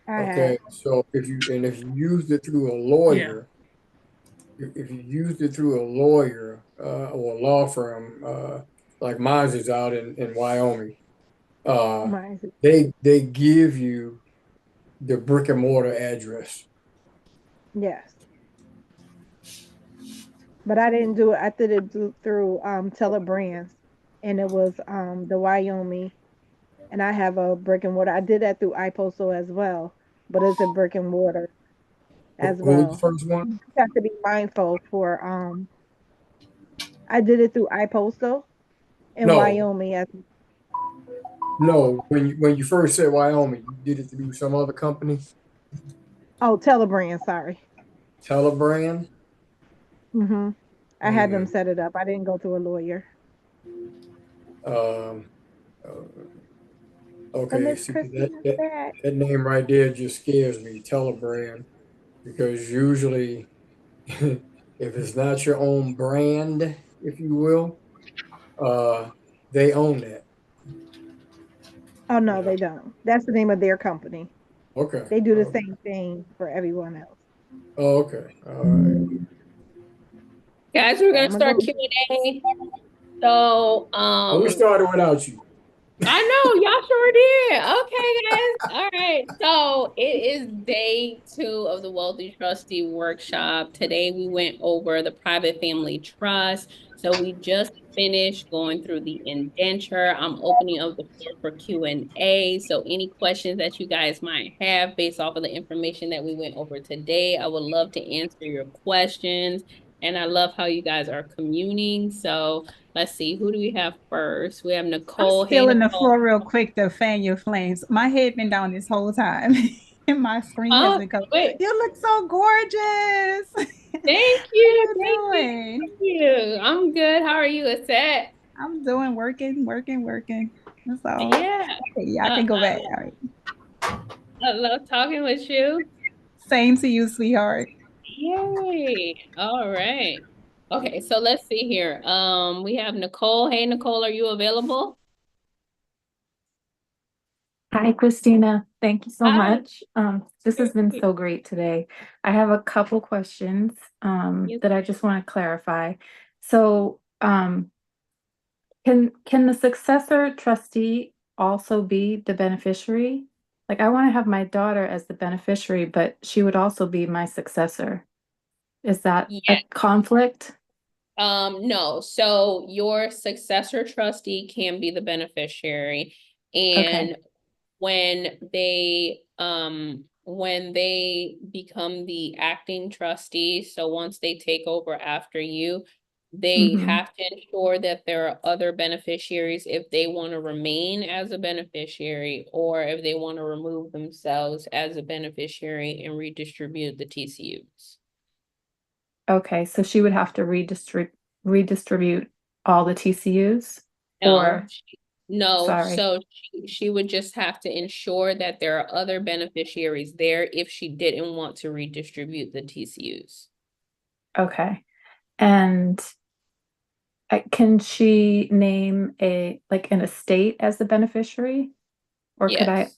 I have. Okay, so if you used it through a Yeah. lawyer, if you used it through a lawyer or a law firm, like mine is out in Wyoming, uh, Mine. they give you the brick and mortar address. Yes. But I didn't do it. I did it through Telebrands, and it was the Wyoming, and I have a brick and mortar. I did that through iPostal as well, but it's a brick and mortar as What was the well. first one? You just have to be mindful for I did it through iPostal in No, Wyoming as no. When you first said Wyoming, you did it through some other company, oh Telebrand, sorry. Telebrand. hmm I had them Mm, set it up. I didn't go to a lawyer. um, uh, But okay, Miss see Christina's back. that name right there just scares me, Telebrand, because usually if it's not your own brand, if you will, uh, they own that. Oh no, Yeah. they don't. That's the name of their company. Okay. They do the Okay. same thing for everyone else. Oh, okay. All right. Guys, we're Okay, gonna I'm gonna start go. Q&A. So, Oh, we started without you. I know y'all sure did. Okay, guys. All right. So it is day 2 of the Wealthy Trustee Workshop. Today we went over the private family trust. So we just finished going through the indenture. I'm opening up the floor for Q&A. So any questions that you guys might have based off of the information that we went over today, I would love to answer your questions. And I love how you guys are communing. So let's see, who do we have first? We have I'm Nicole. Hey, stealing the Nicole. floor real quick to fan your flames. My head been down this whole time, and my screen has Oh, been covered. wait. You look so gorgeous. Thank What are you. you Thank you. doing? Thank you. I'm good. How are you, Aset? I'm doing working. That's all. Yeah. Okay, yeah, I can go back. All right. I love talking with you. Same to you, sweetheart. Yay. All right. Okay, so let's see here. We have Nicole. Hey, Nicole, are you available? Hi, Christina. Thank you so Hi. much. This has been so great today. I have a couple questions You that I just want to clarify. So, can the successor trustee also be the beneficiary? Like, I want to have my daughter as the beneficiary, but she would also be my successor. Is that a yeah. conflict? No. So your successor trustee can be the beneficiary, Okay. and when they become the acting trustee, so once they take over after you, they Mm-hmm. have to ensure that there are other beneficiaries if they want to remain as a beneficiary or if they want to remove themselves as a beneficiary and redistribute the TCUs. Okay, so she would have to redistribute all the TCUs, No, or no, sorry. so she would just have to ensure that there are other beneficiaries there if she didn't want to redistribute the TCUs. Okay. And can she name like an estate as the beneficiary? Or could I, Yes.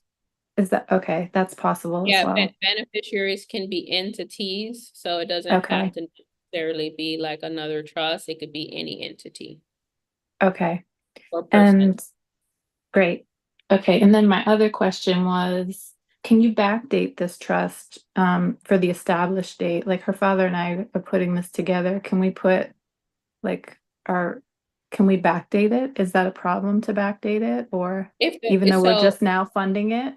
is that okay? That's possible as Yeah, well. beneficiaries can be entities, so it doesn't have Okay. to necessarily be like another trust. It could be any entity Okay. or person. And great. Okay. And then my other question was, can you backdate this trust for the established date? Like her father and I are putting this together. Can we put like our, can we backdate it? Is that a problem to backdate it? Or If even the, though we're so just now funding it?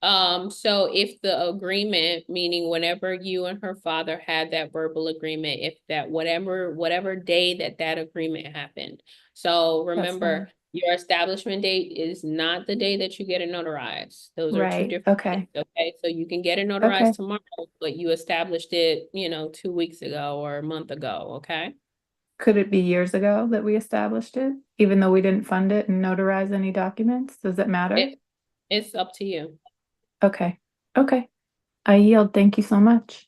So if the agreement, meaning whenever you and her father had that verbal agreement, if that whatever day that agreement happened. So That's remember, fine. your establishment date is not the day that you get it notarized. Those are two Right. different things, Okay. okay? So you can get it notarized Okay. tomorrow, but you established it, 2 weeks ago or a month ago, okay? Could it be years ago that we established it, even though we didn't fund it and notarize any documents? Does it matter? It it's up to you. Okay. Okay. I yield. Thank you so much.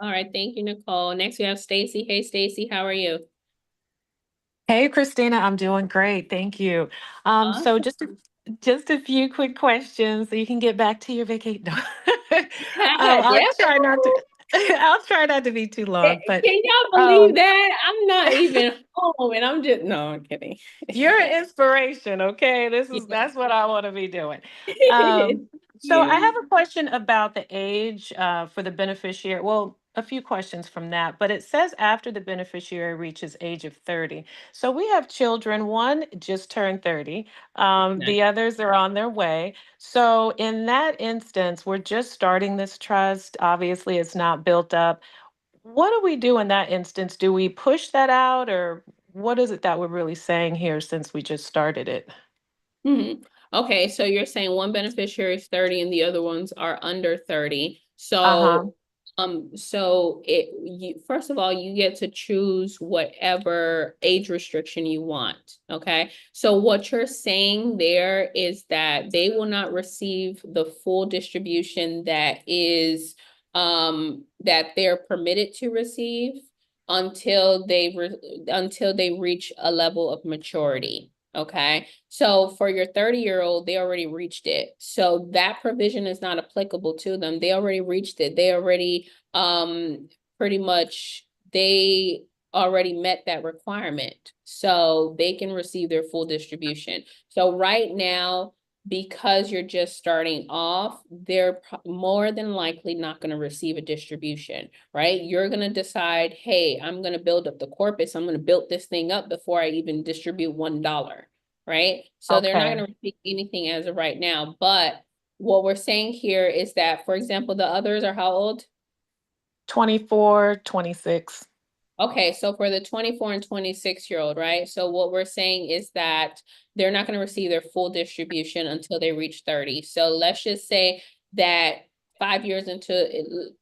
All right, thank you, Nicole. Next we have Stacy. Hey Stacy, how are you? Hey, Christina, I'm doing great. Thank you. So Awesome. just a few quick questions so you can get back to your vacation. I'll Yeah. try not to. I'll try not to be too long, but Can y'all believe that? I'm not even home and I'm just, no, I'm kidding. you're an inspiration. Okay, that's what I want to be doing. So I have a question about the age for the beneficiary. Well, a few questions from that, but it says after the beneficiary reaches age of 30. So we have children. One just turned 30. Nice. The others are on their way. So in that instance, we're just starting this trust. Obviously, it's not built up. What do we do in that instance? Do we push that out, or what is it that we're really saying here since we just started it? Mhm. Okay, so you're saying one beneficiary is 30 and the other ones are under 30. Uh-huh. So you first of all, you get to choose whatever age restriction you want. Okay. So what you're saying there is that they will not receive the full distribution that they're permitted to receive until until they reach a level of maturity. Okay. So for your 30-year-old, they already reached it. So that provision is not applicable to them. They already reached it. They already pretty much they already met that requirement. So they can receive their full distribution. So right now, because you're just starting off, they're more than likely not going to receive a distribution, right? You're going to decide, hey, I'm going to build up the corpus. I'm going to build this thing up before I even distribute $1, right? So they're not Okay. going to receive anything as of right now. But what we're saying here is that, for example, the others are how old? 24, 26. Okay, so for the 24 and 26-year-old, right? So what we're saying is that they're not going to receive their full distribution until they reach 30. So let's just say that 5 years into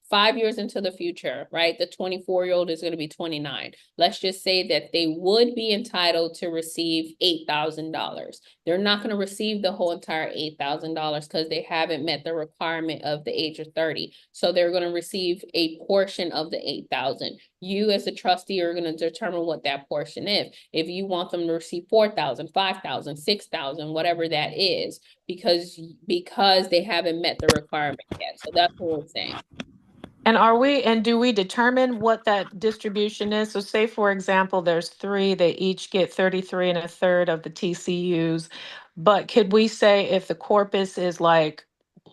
5 years into the future, right? The 24-year-old is going to be 29. Let's just say that they would be entitled to receive $8,000. They're not going to receive the whole entire $8,000 because they haven't met the requirement of the age of 30. So they're going to receive a portion of the 8,000. You as a trustee are going to determine what that portion is. If you want them to receive 4,000, 5,000, 6,000, whatever that is, because they haven't met the requirement yet. So that's what we're saying. And do we determine what that distribution is? So say, for example, there's three, they each get 33 and a third of the TCUs. But could we say if the corpus is like,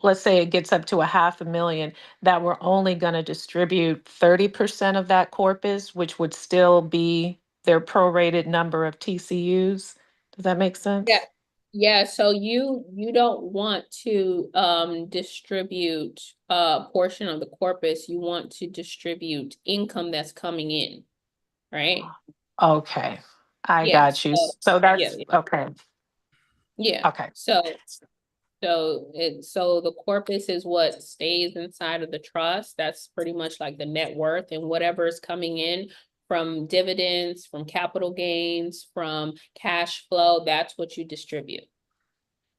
let's say it gets up to a 500,000, that we're only going to distribute 30% of that corpus, which would still be their prorated number of TCUs? Does that make Yeah. sense? Yeah, so you don't want to distribute a portion of the corpus. You want to distribute income that's coming in, right? Okay, I Yeah. got you. So Yeah, that's okay. yeah. Okay. So the corpus is what stays inside of the trust. That's pretty much like the net worth, and whatever is coming in from dividends, from capital gains, from cash flow, that's what you distribute.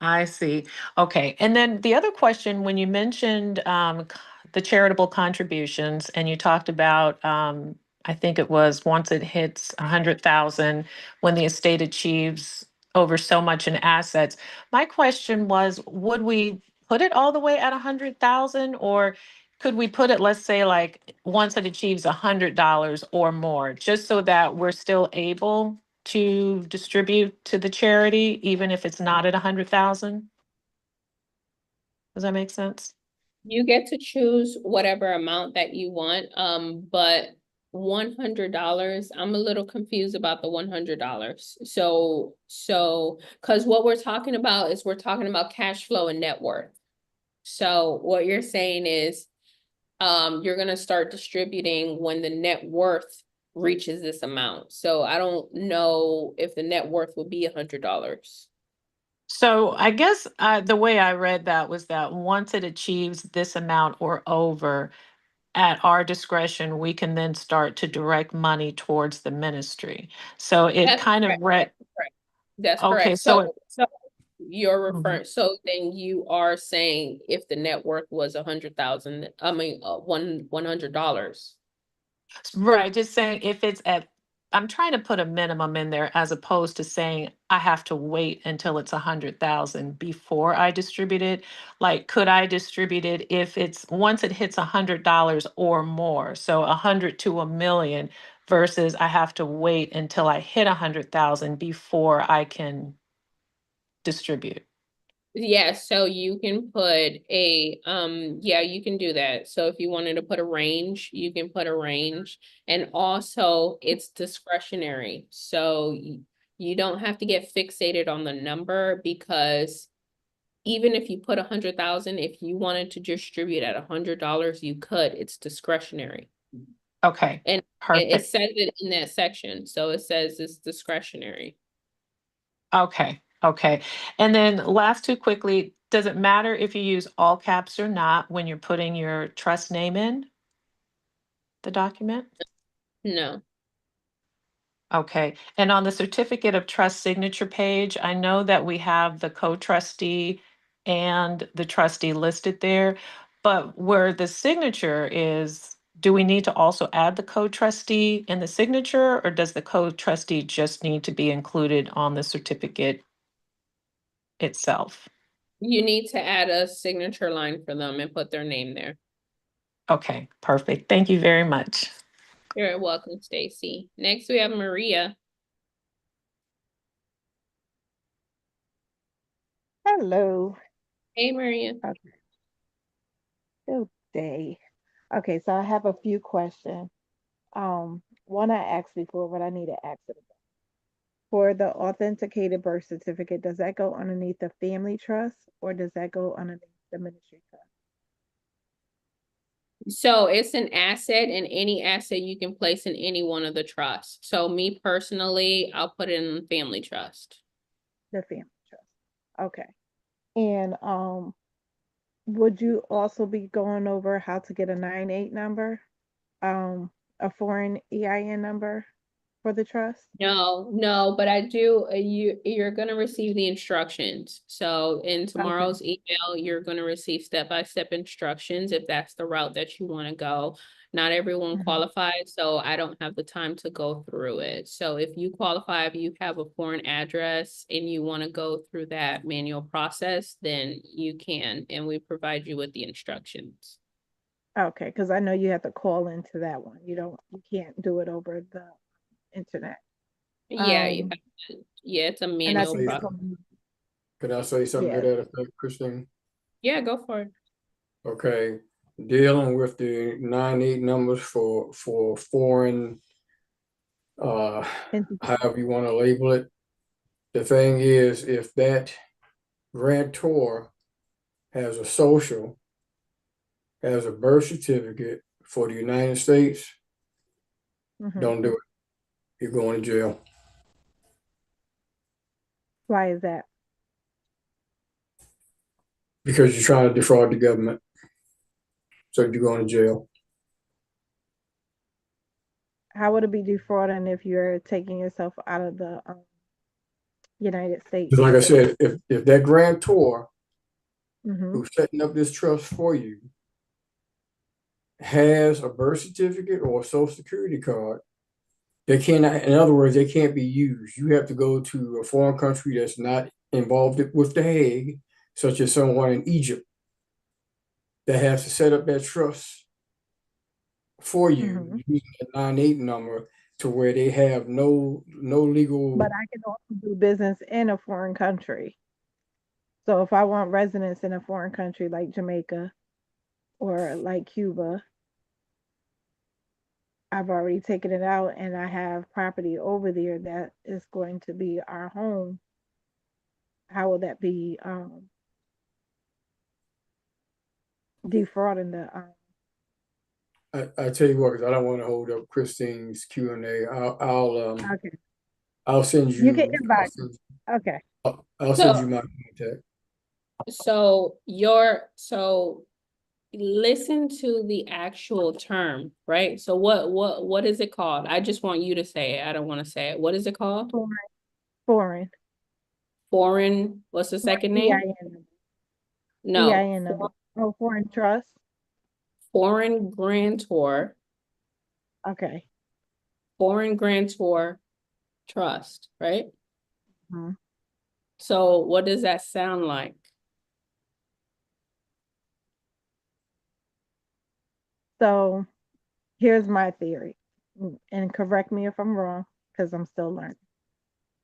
I see. Okay. And then the other question, when you mentioned the charitable contributions and you talked about, I think it was once it hits 100,000, when the estate achieves over so much in assets. My question was, would we put it all the way at 100,000, or could we put it, let's say, like once it achieves $100 or more, just so that we're still able to distribute to the charity, even if it's not at 100,000? Does that make sense? You get to choose whatever amount that you want, but $100, I'm a little confused about the $100. Because what we're talking about is we're talking about cash flow and net worth. So what you're saying is, you're gonna start distributing when the net worth reaches this amount. So I don't know if the net worth would be $100. So I guess the way I read that was that once it achieves this amount or over, at our discretion, we can then start to direct money towards the ministry. So it That's kind of correct. read, That's okay, correct. so it, So you're mhm. referring, so then you are saying if the net worth was 100,000, I mean, $100. Right, just saying if it's at I'm trying to put a minimum in there as opposed to saying I have to wait until it's 100,000 before I distribute it. Like, could I distribute it if it's once it hits $100 or more? So 100 to a million versus I have to wait until I hit 100,000 before I can distribute. Yeah, so you can put a yeah, you can do that. So if you wanted to put a range, you can put a range. And also it's discretionary. So you don't have to get fixated on the number, because even if you put 100,000, if you wanted to distribute at $100, you could. It's discretionary. Okay, And it perfect. says it in that section. So it says it's discretionary. Okay, okay. And then last two quickly, does it matter if you use all caps or not when you're putting your trust name in the document? No. Okay, and on the certificate of trust signature page, I know that we have the co-trustee and the trustee listed there, but where the signature is, do we need to also add the co-trustee in the signature, or does the co-trustee just need to be included on the certificate itself? You need to add a signature line for them and put their name there. Okay, perfect. Thank you very much. You're welcome, Stacy. Next, we have Maria. Hello. Hey, Maria. Okay. Good day. Okay, so I have a few questions. One I asked before, but I need to ask it again. For the authenticated birth certificate, does that go underneath the family trust or does that go underneath the ministry trust? So it's an asset, and any asset you can place in any one of the trusts. So me personally, I'll put it in family trust. The family trust. Okay. And would you also be going over how to get a 98 number? A foreign EIN number for the trust? No, but I do, you're gonna receive the instructions. So in Okay. tomorrow's email, you're gonna receive step-by-step instructions if that's the route that you wanna go. Not everyone Mhm. qualifies, so I don't have the time to go through it. So if you qualify, if you have a foreign address and you wanna go through that manual process, then you can, and we provide you with the instructions. Okay, because I know you have to call into that one. You can't do it over the internet. Yeah, you Um, have to, yeah, it's a and I manual think Say, it's process. gonna be, could I say something to yes. that effect, Christine? Yeah, go for it. Okay, dealing with the 98 numbers for foreign, uh, Entity. however you want to label it. The thing is, if that grantor has a social, has a birth certificate for the United States, Hmm. don't do it. You're going to jail Why is that? because you're trying to defraud the government. So you're going to jail. How would it be defrauding if you're taking yourself out of the United States? Just like I said, if that grantor Hmm. who's setting up this trust for you has a birth certificate or a social security card, they cannot, in other words, they can't be used. You have to go to a foreign country that's not involved with the Hague, such as someone in Egypt that has to set up that trust for you Hmm. using a 98 number to where they have no But legal. I can also do business in a foreign country. So if I want residence in a foreign country like Jamaica or like Cuba, I've already taken it out and I have property over there that is going to be our home. How will that be defrauding the I tell you what, because I don't want to hold up Christine's Q&A. okay. I'll send You can you invite me. Okay. I'll send you So, my contact. so listen to the actual term, right? So what is it called? I just want you to say it. I don't want to say it. What is it called? Foreign, foreign, Foreign, what's the second name? EIN number. No, EIN number. Oh, foreign trust. foreign grantor Okay. foreign grantor trust, right? Mm-hmm. So what does that sound like? So here's my theory, and correct me if I'm wrong, because I'm still learning.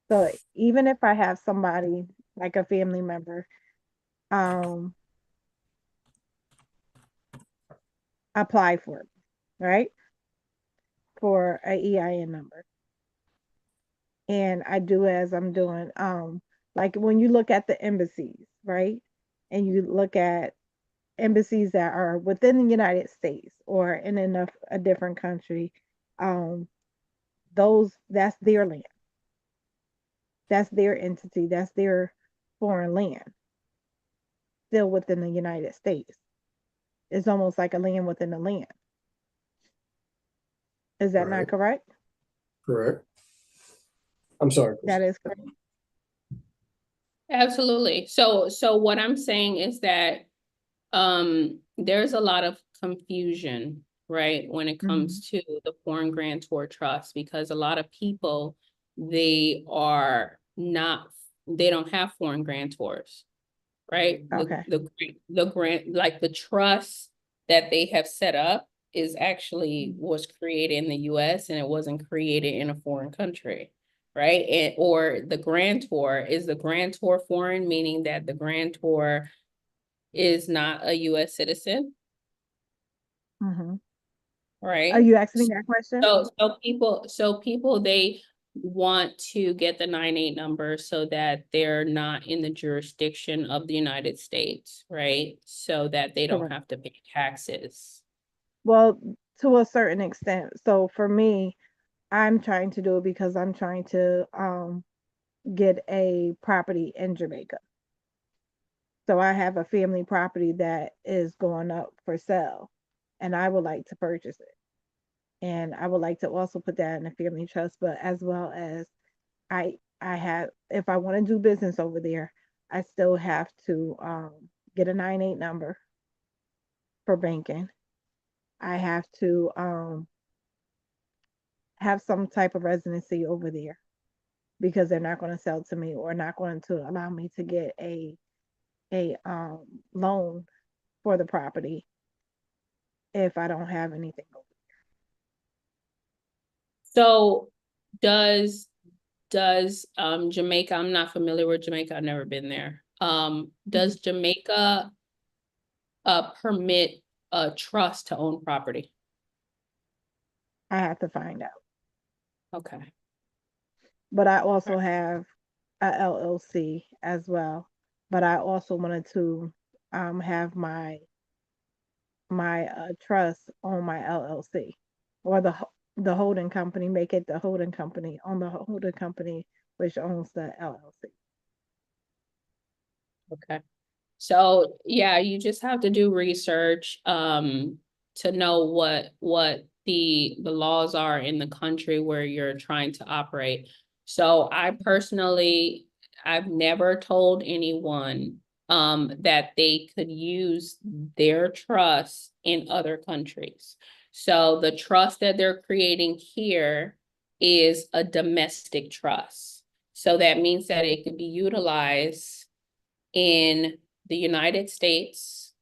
So even if I have somebody like a family member, um, apply for it, right? For a EIN number. And I do as I'm doing, like when you look at the embassies, right? And you look at embassies that are within the United States or in a different country, um, that's their land. That's their entity. That's their foreign land, still within the United States. It's almost like a land within a land. Is that not Right. correct? Correct. I'm sorry. That is correct. Absolutely. So what I'm saying is that there's a lot of confusion, right, when it Mm-hmm. comes to the foreign grantor trust, because a lot of people, they are not, they don't have foreign grantors, right? Okay. The grant, like the trust that they have set up is actually was created in the US and it wasn't created in a foreign country, right? And or the grantor, is the grantor foreign, meaning that the grantor is not a US citizen, Mm-hmm. Are right? you asking me that question? So people they want to get the 9(8) number so that they're not in the jurisdiction of the United States, right? So that they don't Correct. have to pay taxes. Well, to a certain extent. So for me, I'm trying to do it because I'm trying to get a property in Jamaica. So I have a family property that is going up for sale and I would like to purchase it. And I would like to also put that in a family trust, but as well as I have, if I want to do business over there, I still have to get a 9(8) number for banking. I have to have some type of residency over there because they're not going to sell to me or not going to allow me to get a loan for the property if I don't have anything over So does Jamaica, I'm not familiar with Jamaica, I've never been there. there. Does Jamaica permit a trust to own property? I have to find out. Okay. But I also have a LLC as well. But I also wanted to have my trust on my LLC or the holding company, make it the holding company on the holding company which owns the LLC. Okay. So yeah, you just have to do research to know what the laws are in the country where you're trying to operate. So I personally, I've never told anyone that they could use their trust in other countries. So the trust that they're creating here is a domestic trust. So that means that it could be utilized in the United States.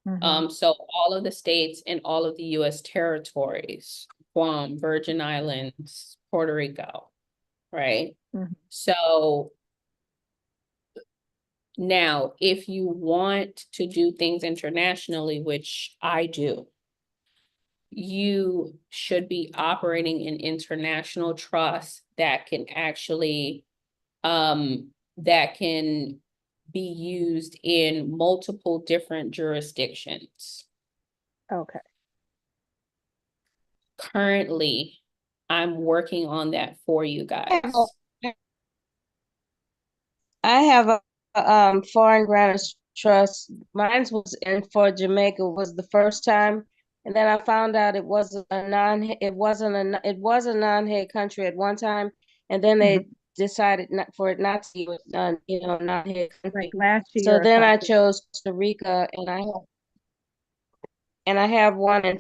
Mm-hmm. So all of the states and all of the US territories, Guam, Virgin Islands, Puerto Rico, right? Mm-hmm. So now, if you want to do things internationally, which I do, you should be operating an international trust that can actually that can be used in multiple different jurisdictions. Okay. Currently, I'm working on that for you guys. I have a foreign grant trust. Mine was in for Jamaica was the first time, and then I found out it wasn't a non-head country at one time, and then Mm-hmm. they decided not for it not to be non-head Like country. last So year or then I something. chose Costa Rica, and I have one in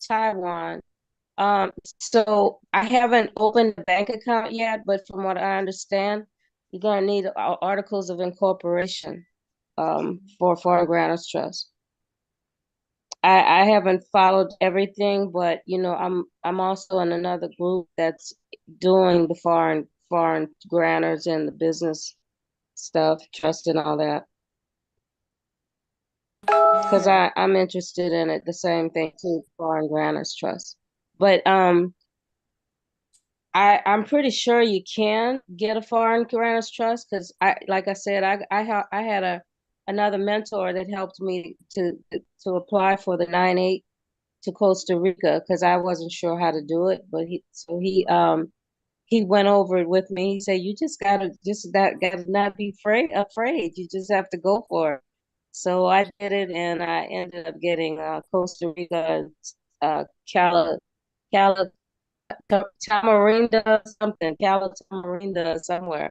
Taiwan. So I haven't opened a bank account yet, but from what I understand, you're gonna need articles of incorporation for foreign grantors trust. I haven't followed everything, but you know, I'm also in another group that's doing the foreign grantors and the business stuff, trust and all that. Because I'm interested in it, the same thing too, foreign grantors trust. But I'm pretty sure you can get a foreign grantors trust because like I said, I had another mentor that helped me to apply for the 9(8) to Costa Rica because I wasn't sure how to do it, but he went over it with me. He said, "You gotta not be afraid. You just have to go for it." So I did it, and I ended up getting Costa Rica, Cala, Cala, Tamarinda something, Cala Tamarinda somewhere.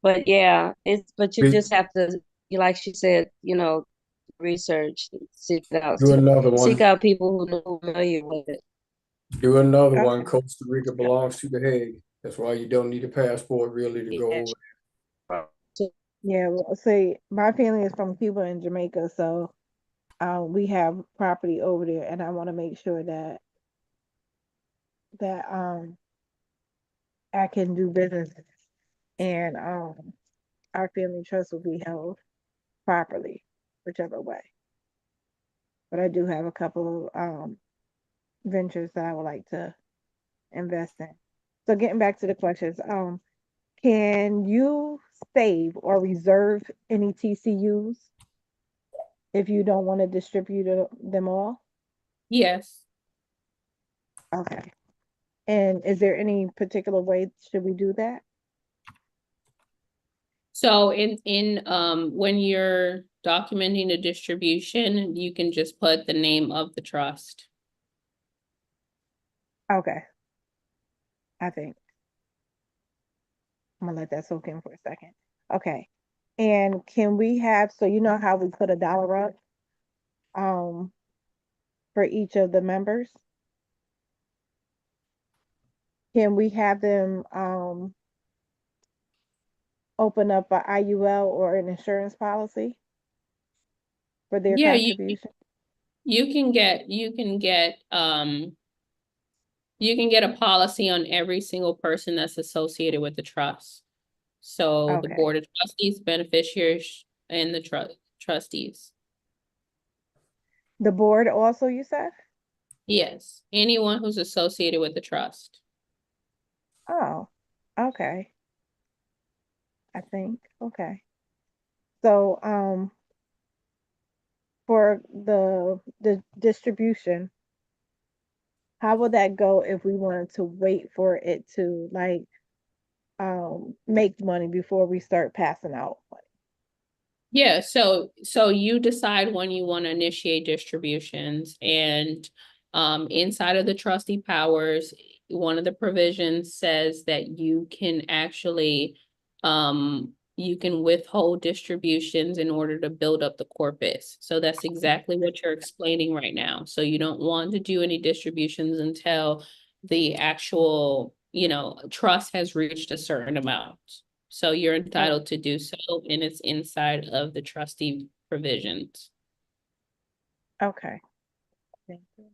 But yeah, but you We just have to, like she said, you know, research, do another seek one. out people who know familiar with it. Do another one. Okay. Costa Rica belongs to the Hague. That's why you don't need a passport really to go Yeah. over. Yeah, well, see, my family is from Cuba and Jamaica, so we have property over there, and I want to make sure that I can do business, and our family trust will be held properly, whichever way. But I do have a couple of ventures that I would like to invest in. So getting back to the questions, can you save or reserve any TCUs if you don't want to distribute them all? Yes. Okay. And is there any particular way should we do that? So in when you're documenting a distribution, you can just put the name of the trust. Okay. I think I'm gonna let that soak in for a second. Okay. And can we have, so you know how we put $1 up um for each of the members? Can we have them open up a IUL or an insurance policy for their Yeah, contribution? you can get you can get a policy on every single person that's associated with the trust. So the Okay. board of trustees, beneficiaries, and the trustees. The board also, you said? Yes, anyone who's associated with the trust. Oh, okay. I think. Okay. So, for the distribution, how would that go if we wanted to wait for it to like make money before we start passing out money? Yeah, so you decide when you want to initiate distributions, and inside of the trustee powers, one of the provisions says that you can actually you can withhold distributions in order to build up the corpus. So that's exactly what you're explaining right now. So you don't want to do any distributions until the actual, trust has reached a certain amount. So you're Oh, entitled to do so, and it's inside of the trustee provisions. okay. Thank you.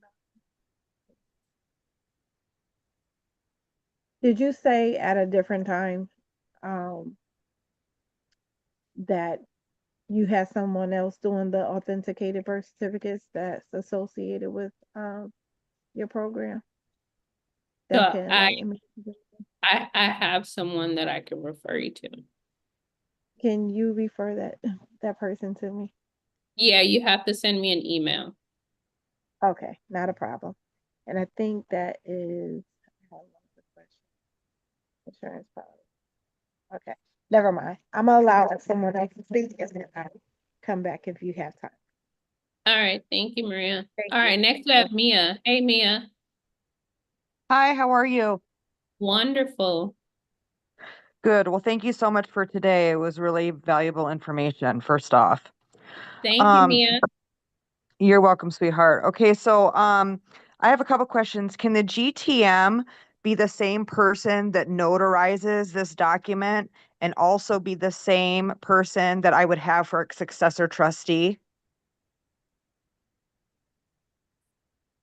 Did you say at a different time um that you had someone else doing the authenticated birth certificates that's associated with your program So that can I, enlighten me? I have someone that I can refer you to. Can you refer that person to me? Yeah, you have to send me an email. Okay, not a problem. And I think that is I have one other question. Insurance policy. Okay, never mind. I'm gonna allow someone else to speak and then I'll come back if you have time. All right, thank you, Maria. Thank All you. right, next we have Mia. Hey, Mia. Hi, how are you? Wonderful. Good. Well, thank you so much for today. It was really valuable information, first off. Thank you, Um, Mia. you're welcome, sweetheart. Okay, so I have a couple questions. Can the GTM be the same person that notarizes this document and also be the same person that I would have for a successor trustee?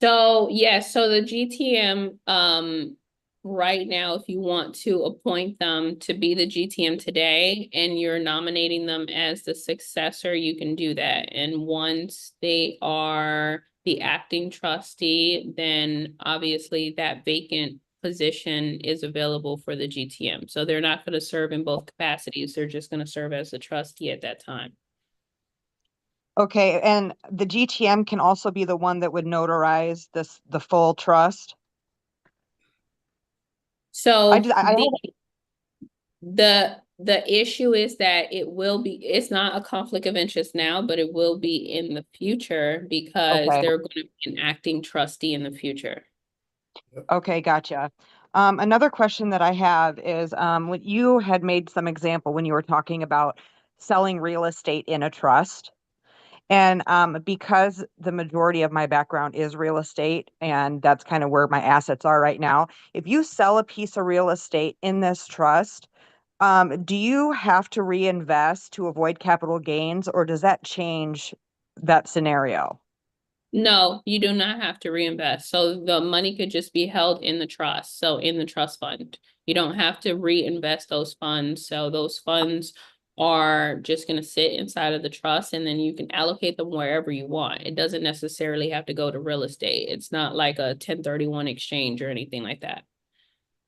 So yes, so the GTM, right now, if you want to appoint them to be the GTM today and you're nominating them as the successor, you can do that. And once they are the acting trustee, then obviously that vacant position is available for the GTM. So they're not going to serve in both capacities. They're just going to serve as the trustee at that time. Okay, and the GTM can also be the one that would notarize the full trust. So I the issue is that it's not a conflict of interest now, but it will be in the future because okay. they're going to be an acting trustee in the future. Okay, gotcha. Another question that I have is, when you had made some example when you were talking about selling real estate in a trust. And because the majority of my background is real estate, and that's kind of where my assets are right now, if you sell a piece of real estate in this trust, do you have to reinvest to avoid capital gains, or does that change that scenario? No, you do not have to reinvest. So the money could just be held in the trust. So in the trust fund, you don't have to reinvest those funds. So those funds are just going to sit inside of the trust and then you can allocate them wherever you want. It doesn't necessarily have to go to real estate. It's not like a 1031 exchange or anything like that.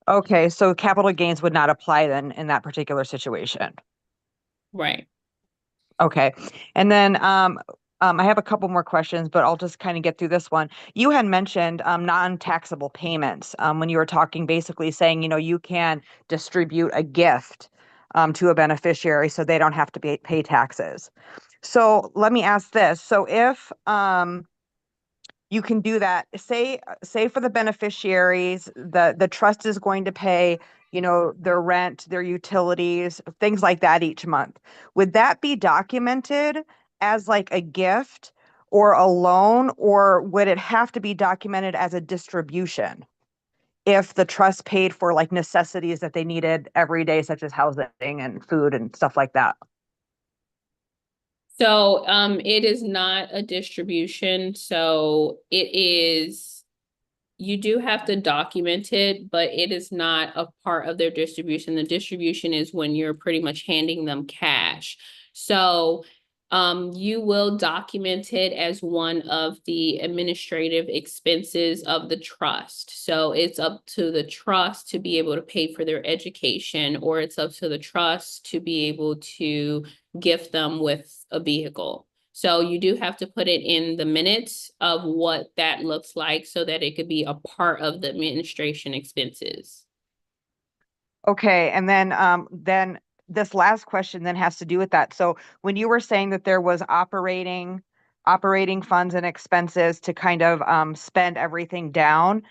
Okay, so capital gains would not apply then in that particular situation. Right. Okay. And then I have a couple more questions, but I'll just kind of get through this one. You had mentioned non-taxable payments when you were talking, basically saying, you can distribute a gift to a beneficiary so they don't have to pay taxes. So let me ask this. So if you can do that, say for the beneficiaries, the trust is going to pay, their rent, their utilities, things like that each month. Would that be documented as like a gift or a loan, or would it have to be documented as a distribution if the trust paid for like necessities that they needed every day, such as housing and food and stuff like that? So it is not a distribution. So you do have to document it, but it is not a part of their distribution. The distribution is when you're pretty much handing them cash. So you will document it as one of the administrative expenses of the trust. So it's up to the trust to be able to pay for their education, or it's up to the trust to be able to gift them with a vehicle. So you do have to put it in the minutes of what that looks like so that it could be a part of the administration expenses. Okay, and then this last question then has to do with that. So when you were saying that there was operating funds and expenses to kind of spend everything down,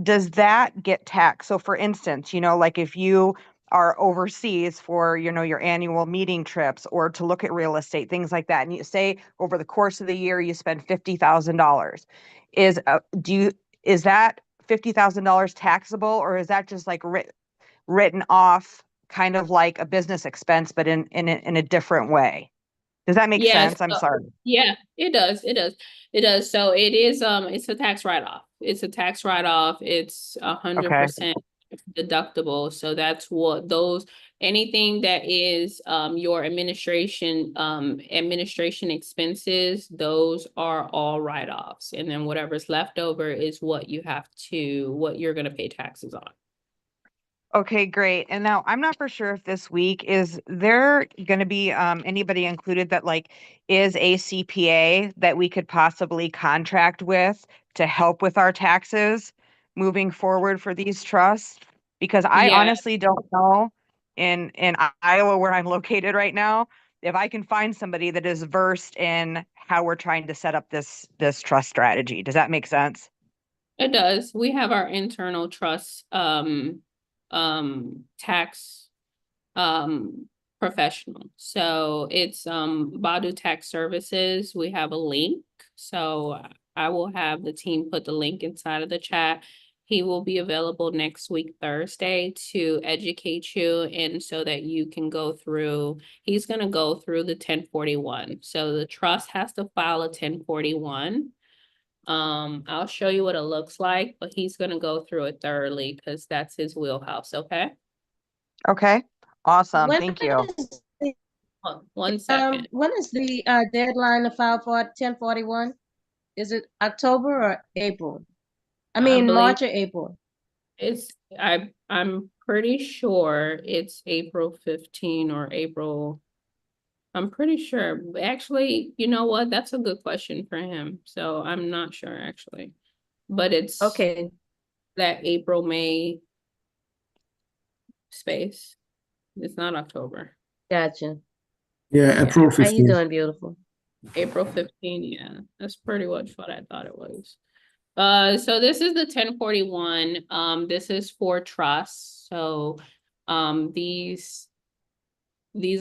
does that get taxed? So for instance, like if you are overseas for, your annual meeting trips or to look at real estate, things like that, and you say over the course of the year you spend $50,000, is that $50,000 taxable, or is that just like written off kind of like a business expense, but in a different way? Does that make Yes. sense? I'm sorry. Yeah, it does. It does. It does. So it is, it's a tax write-off. It's a tax write-off. It's Okay. 100% deductible. So that's what anything that is your administration expenses, those are all write-offs. And then whatever's left over is what you're gonna pay taxes on. Okay, great. And now I'm not for sure if this week is there going to be anybody included that like is a CPA that we could possibly contract with to help with our taxes moving forward for these trusts? Because I Yeah, honestly don't know in Iowa where I'm located right now if I can find somebody that is versed in how we're trying to set up this trust strategy. Does that make sense? it does. We have our internal trust tax professional. So it's Badu Tax Services. We have a link. So I will have the team put the link inside of the chat. He will be available next week, Thursday, to educate you and so that you can go through, he's gonna go through the 1041. So the trust has to file a 1041. I'll show you what it looks like, but he's gonna go through it thoroughly because that's his wheelhouse, okay? Okay. Awesome. When Thank you. is the, 1 second. when is the deadline to file for 1041? Is it October or April? I I mean, believe March or April? it's, I'm pretty sure it's April 15 or April. I'm pretty sure. Actually, you know what? That's a good question for him. So I'm not sure actually. But it's Okay, that April, May space. It's not October. gotcha. Yeah, Yeah. April How you 15th. doing, beautiful? April 15, yeah. That's pretty much what I thought it was. So this is the 1041. This is for trust. So these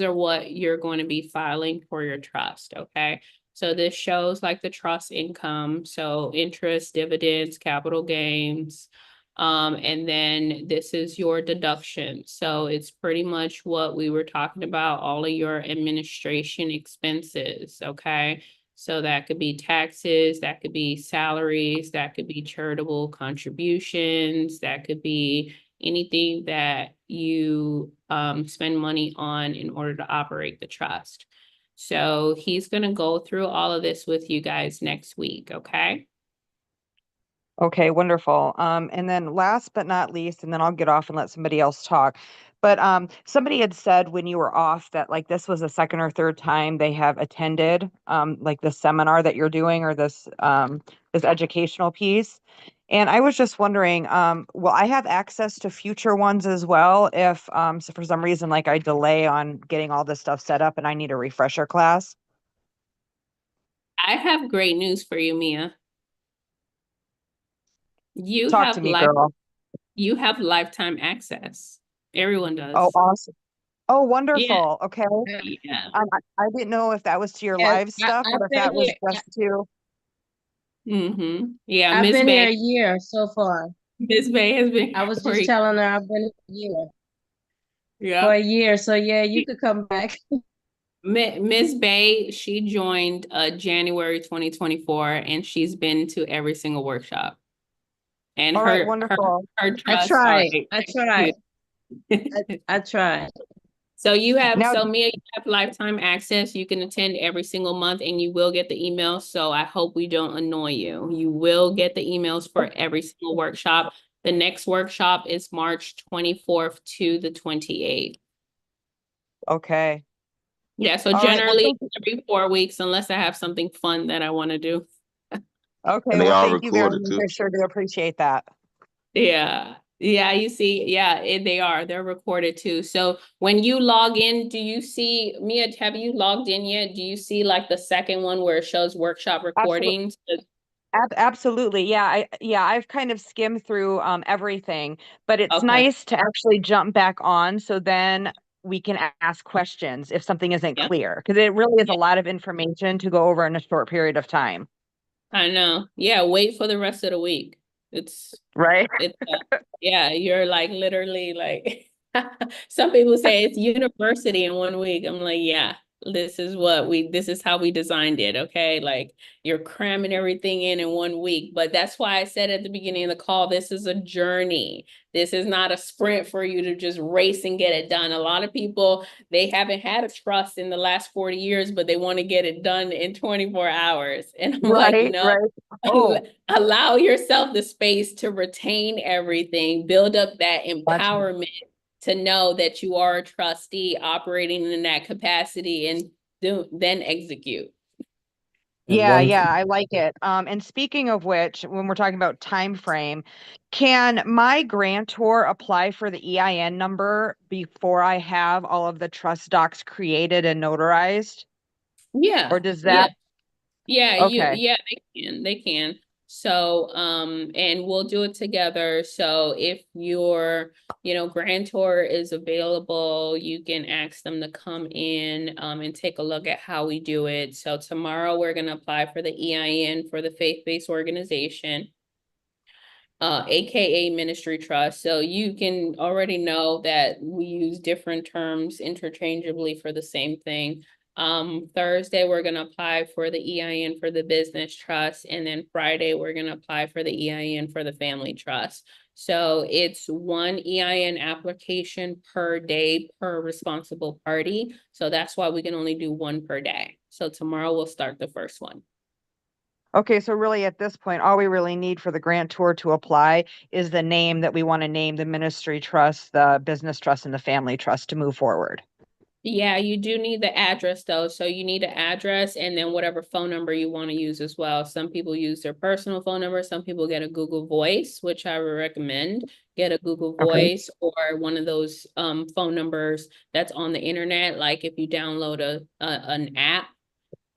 are what you're going to be filing for your trust, okay? So this shows like the trust income, so interest, dividends, capital gains. And then this is your deduction. So it's pretty much what we were talking about, all of your administration expenses, okay? So that could be taxes, that could be salaries, that could be charitable contributions, that could be anything that you spend money on in order to operate the trust. So he's going to go through all of this with you guys next week, okay? Okay, wonderful. And then last but not least, and then I'll get off and let somebody else talk. But somebody had said when you were off that like this was the second or third time they have attended like the seminar that you're doing or this educational piece. And I was just wondering, will I have access to future ones as well if so for some reason like I delay on getting all this stuff set up and I need a refresher class? I have great news for you, Mia. You Talk to have me, girl. you have lifetime access. Everyone Oh, does. awesome. Oh, Yeah, wonderful. Okay. yeah. I didn't know if that was to your Yes, live stuff or I've if been that was here. just to. Mm-hmm. Yeah, I've been here a year so far. Miss Bay has been I was for just telling her I've been here for yeah. a year. So yeah, you could come back. Miss Bay, she joined January 2024 and she's been to every single workshop. And All right, her wonderful. her I trusts are tried. I tried. executed. I tried. So you have, Now, so Mia, you have lifetime access. You can attend every single month and you will get the emails. So I hope we don't annoy you. You will get the emails for every single workshop. The next workshop is March 24th to the 28th. okay. Yeah, so All right. Well, generally thank you. every 4 weeks, unless I have something fun that I want to do. Okay. And they Well, all thank you very recorded much. too. I sure do appreciate that. Yeah. Yeah, you see, yeah, they are. They're recorded too. So when you log in, do you see, Mia, have you logged in yet? Do you see like the second one where it shows workshop Absolutely. recordings? Absolutely. Yeah, I've kind of skimmed through everything, but it's Okay. nice to actually jump back on so then we can ask questions if something isn't Yeah. clear because it really is Yeah. a lot of information to go over in a short period of time. I know. Yeah, wait for the rest of the week. It's Right? it's yeah, you're like literally like some people say it's university in 1 week. I'm like, yeah, this is how we designed it, okay? Like you're cramming everything in 1 week. But that's why I said at the beginning of the call, this is a journey. This is not a sprint for you to just race and get it done. A lot of people, they haven't had a trust in the last 40 years, but they want to get it done in 24 hours. And I'm like, Right, no, right. Oh, allow yourself the space to retain everything, build up that gotcha. empowerment to know that you are a trustee operating in that capacity and then execute. And Yeah, one, yeah, I like it. And speaking of which, when we're talking about time frame, can my grantor apply for the EIN number before I have all of the trust docs created and notarized? Yeah, Or does yeah, that? yeah, Okay, yeah, they can. So, and we'll do it together. So if your, grantor is available, you can ask them to come in, and take a look at how we do it. So tomorrow we're gonna apply for the EIN for the faith-based organization, AKA Ministry Trust. So you can already know that we use different terms interchangeably for the same thing. Thursday, we're gonna apply for the EIN for the business trust, and then Friday, we're gonna apply for the EIN for the family trust. So it's one EIN application per day per responsible party. So that's why we can only do one per day. So tomorrow we'll start the first one. Okay, so really at this point, all we really need for the grantor to apply is the name that we want to name the ministry trust, the business trust, and the family trust to move forward. Yeah, you do need the address though. So you need an address and then whatever phone number you want to use as well. Some people use their personal phone number. Some people get a Google Voice, which I would recommend. Get a Google Voice or one of those phone numbers that's on the internet. Like if you download an app,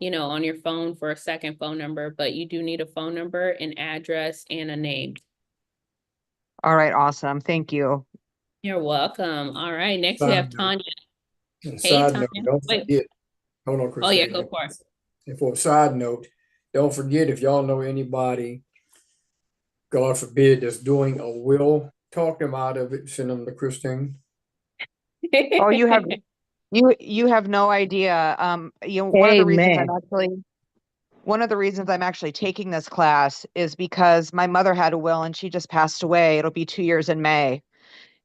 on your phone for a second phone number, but you do need a phone number, an address, and a name. All right, awesome. Thank you. You're welcome. All right, next we have Tanya. Hey, Side note, Tanya. don't Wait. forget. Hold on, Oh yeah, Christine. go for it. And for a side note, don't forget, if y'all know anybody, God forbid, that's doing a will, talk them out of it. Send them to Christine. Oh, you have no idea. One of the reasons I'm actually taking this class is because my mother had a will and she just passed away. It'll be 2 years in May.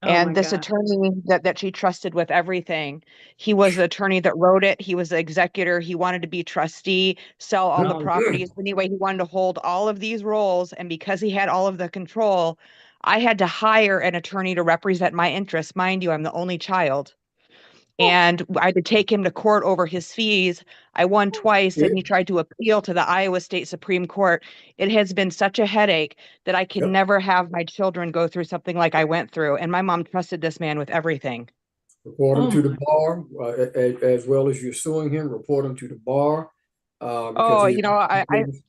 And this attorney that she trusted with everything, he was the attorney that wrote it. He was the executor. He wanted to be trustee, sell all the properties. Anyway, he wanted to hold all of these roles. And because he had all of the control, I had to hire an attorney to represent my interests. Mind you, I'm the only child. And I had to take him to court over his fees. I won twice, and he tried to appeal to the Iowa State Supreme Court. It has been such a headache that I could never have my children go through something like I went through. And my mom trusted this man with everything. Report him to the bar, as well as you're suing him. Report him to the bar. Oh,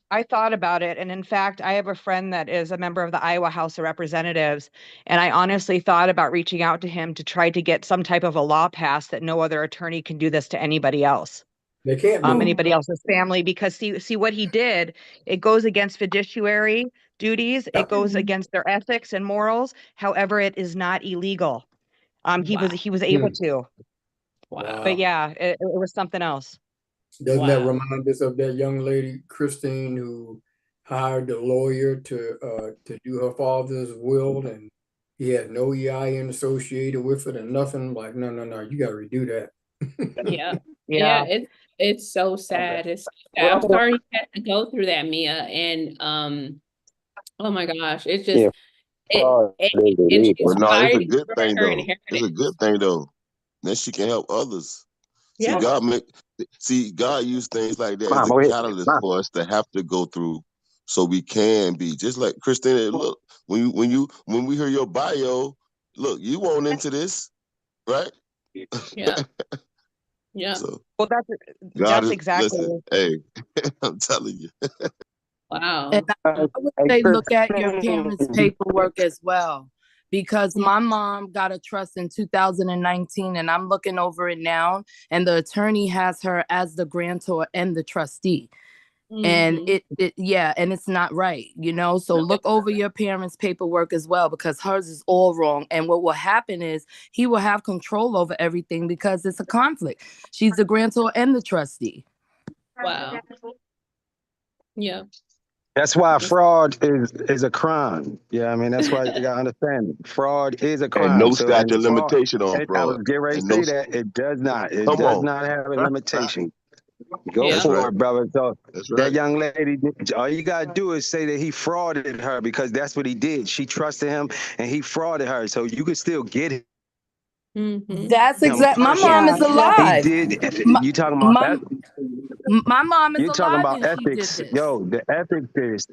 I thought about it. And in fact, I have a friend that is a member of the Iowa House of Representatives. And I honestly thought about reaching out to him to try to get some type of a law passed that no other attorney can do this to anybody else. They can't anybody else's family, because see what he did, it goes against fiduciary duties. It goes against their ethics and morals. However, it is not illegal. He was able to. Wow. But yeah, it was something else. Doesn't that remind us of that young lady, Christine, who hired the lawyer to do her father's will, and he had no EIN associated with it and nothing? Like, no, you got to redo that. Yeah. It's so sad. It's so sad. I'm sorry you had to go through that, Mia. And oh my gosh, it's just Well, no, it's a good thing though. inheritance. It's a good thing though. Then she can help others. Yeah. God used things like that as a catalyst for us to have to go through, so we can be just like Christina. Look, when we hear your bio, look, you won't into this, right? Yeah. Yeah. So, well, that's exactly. Listen, hey, I'm telling you. Wow. And I would say look at your parents' paperwork as well, because my mom got a trust in 2019 and I'm looking over it now, and the attorney has her as the grantor and the trustee. And and it's not right, so look over your parents' paperwork as well, because hers is all wrong. And what will happen is he will have control over everything because it's a conflict. She's the grantor and the trustee. Wow. Yeah. That's why fraud is a crime. Yeah, I mean, that's why you gotta understand it. Fraud is a crime. And no statute of limitation on fraud. I was getting ready to say that. It does not. It does not have a limitation. Go for it, brother. So that young lady, all you gotta do is say that he frauded her, because that's what he did. She trusted him and he frauded her. So you could still get it. That's exactly. My mom is alive. He did. You talking about that? My mom is You're talking alive about and ethics. she did this. Yo, the ethics is.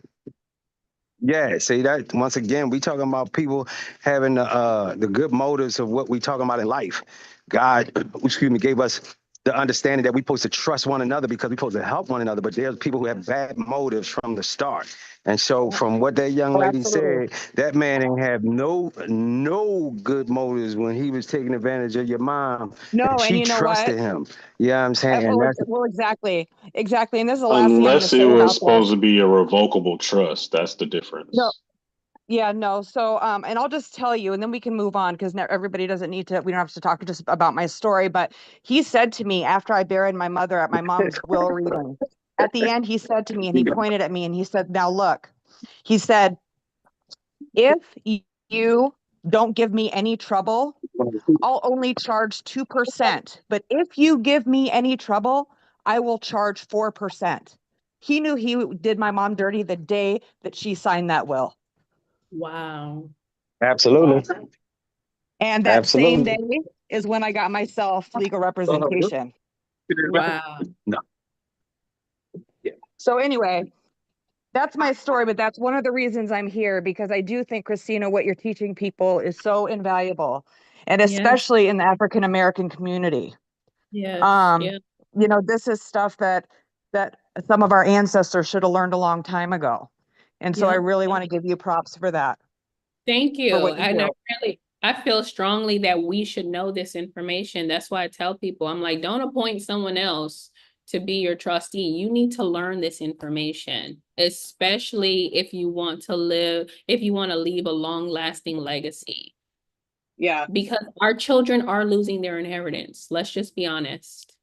Yeah, see that once again, we talking about people having the good motives of what we talking about in life. God, gave us the understanding that we're supposed to trust one another because we're supposed to help one another, but there's people who have bad motives from the start. And so from what that young Oh, lady absolutely. said, that man ain't have no good motives when he was taking advantage of your mom. And No, and she you know what? trusted him. You know what I'm saying? And Well, that's well, exactly. Exactly. And this is the last thing I'm going to Unless it say was about this. supposed to be a revocable trust. That's the No, difference. yeah, no. So, and I'll just tell you, and then we can move on because everybody doesn't need to, we don't have to talk just about my story. But he said to me after I buried my mother at my mom's will reading, at the end, he said to me, and he pointed at me and he said, now look, he said, if you don't give me any trouble, I'll only charge 2%. But if you give me any trouble, I will charge 4%. He knew he did my mom dirty the day that she signed that will. Wow. absolutely. And that same day is when I got myself legal representation. Wow. No. So anyway, that's my story, but that's one of the reasons I'm here, because I do think, Christina, what you're teaching people is so invaluable, and Yes. especially in the African American community. Yes. Um, Yeah. you know, this is stuff that some of our ancestors should have learned a long time ago. And so I Yeah. really want to give you props for that, Thank for you. what you And do. I feel strongly that we should know this information. That's why I tell people, I'm like, don't appoint someone else to be your trustee. You need to learn this information, especially if you want to leave a long-lasting legacy. Yeah. Because our children are losing their inheritance. Let's just be honest.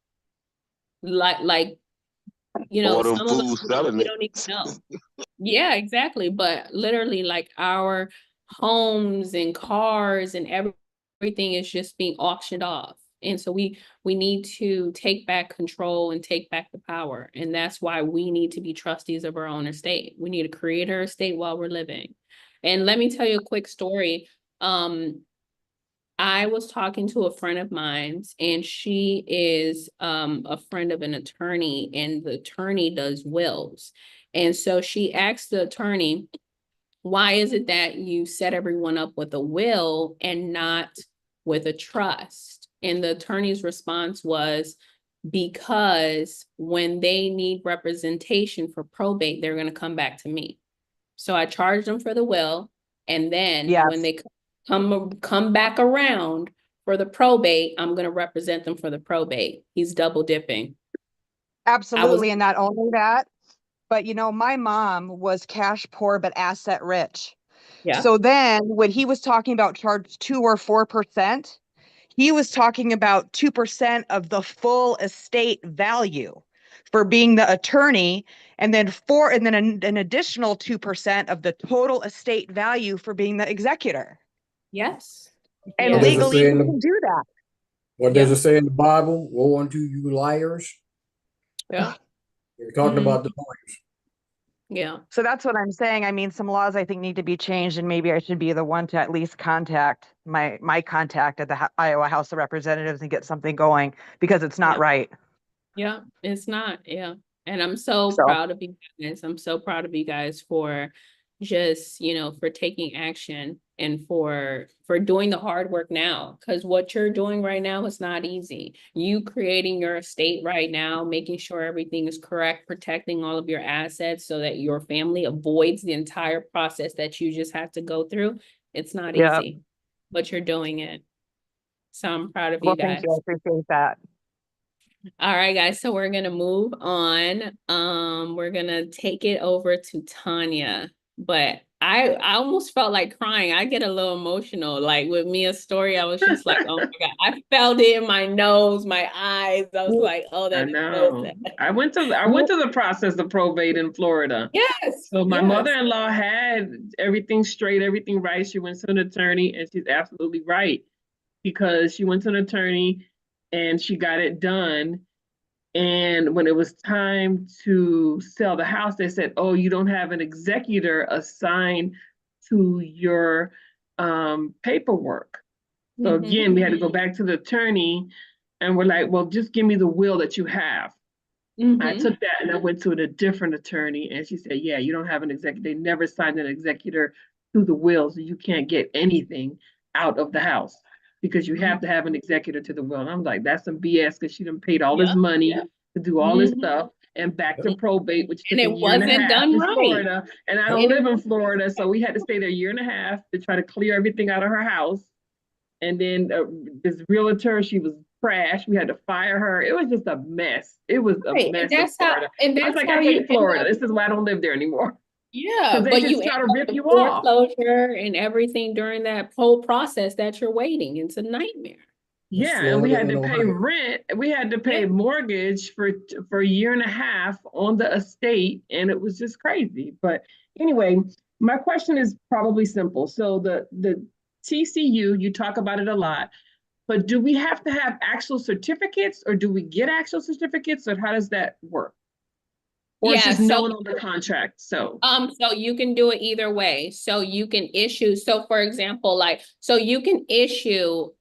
Like, you know, Or them some of us, fools selling we it. don't even know. Yeah, exactly. But literally, like, our homes and cars and everything is just being auctioned off. And so we need to take back control and take back the power. And that's why we need to be trustees of our own estate. We need to create our estate while we're living. And let me tell you a quick story. I was talking to a friend of mine, and she is a friend of an attorney, and the attorney does wills. And so she asked the attorney, why is it that you set everyone up with a will and not with a trust? And the attorney's response was, because when they need representation for probate, they're going to come back to me. So I charged them for the will, and then when Yes, they come back around for the probate, I'm going to represent them for the probate. He's double dipping. absolutely. And not only that, but you know, my mom was cash poor but asset rich. Yeah. So then when he was talking about charge 2 or 4%, he was talking about 2% of the full estate value for being the attorney, and then an additional 2% of the total estate value for being the executor. Yes. And What does it legally say he in can do that. what does it say in the Bible? Woe unto you liars. Yeah. You're talking about the lawyers. Yeah. So that's what I'm saying. I mean, some laws I think need to be changed, and maybe I should be the one to at least contact my contact at the Iowa House of Representatives and get something going, because it's not right. Yeah, it's not. Yeah. And I'm so So proud of you guys. I'm so proud of you guys for just, for taking action and for doing the hard work now. Because what you're doing right now is not easy. You creating your estate right now, making sure everything is correct, protecting all of your assets so that your family avoids the entire process that you just had to go through. It's not yeah. easy, but you're doing it. So I'm proud of Well, you thank guys. you. I appreciate that. All right, guys, so we're gonna move on. We're gonna take it over to Tanya, but I almost felt like crying. I get a little emotional. Like with Mia's story, I was just like, oh my God, I felt it in my nose, my eyes. I was like, oh, I that is so know. sad. I went to the process of probate in Florida. Yes. So my yes. mother-in-law had everything straight, everything right. She went to an attorney, and she's absolutely right, because she went to an attorney and she got it done. And when it was time to sell the house, they said, oh, you don't have an executor assigned to your paperwork. So again, we had to go back to the attorney, and we're like, well, just give me the will that you have. I took that and I went to a different attorney, and she said, yeah, you don't have an executor. They never signed an executor to the will, so you can't get anything out of the house. because you have to have an executor to the will. And I'm like, that's some BS because she done paid all this Yeah. money to do all this Mhm. stuff and back to probate, which And took a it year and a wasn't half done in right. Florida. And I don't And live in Florida, so we had to stay there a year and a half to try to clear everything out of her house. And then this realtor, she was trash. We had to fire her. It was just a mess. It was a right. mess And in that's how, Florida. and I was that's like, how I you hate end Florida. up. This is why I don't live there anymore. Yeah, Because they but you just end try to up rip with you off. foreclosure and everything during that whole process that you're waiting. It's a nightmare. In Yeah, and we Florida had and to pay Ohio. rent. We had to pay Yeah. mortgage for a year and a half on the estate, and it was just crazy. But anyway, my question is probably simple. So the TCU, you talk about it a lot, but do we have to have actual certificates, or do we get actual certificates, or how does that work? Or it's Yeah, just so known on the contract. So so you can do it either way. So you can issue, so for example, like, so you can issue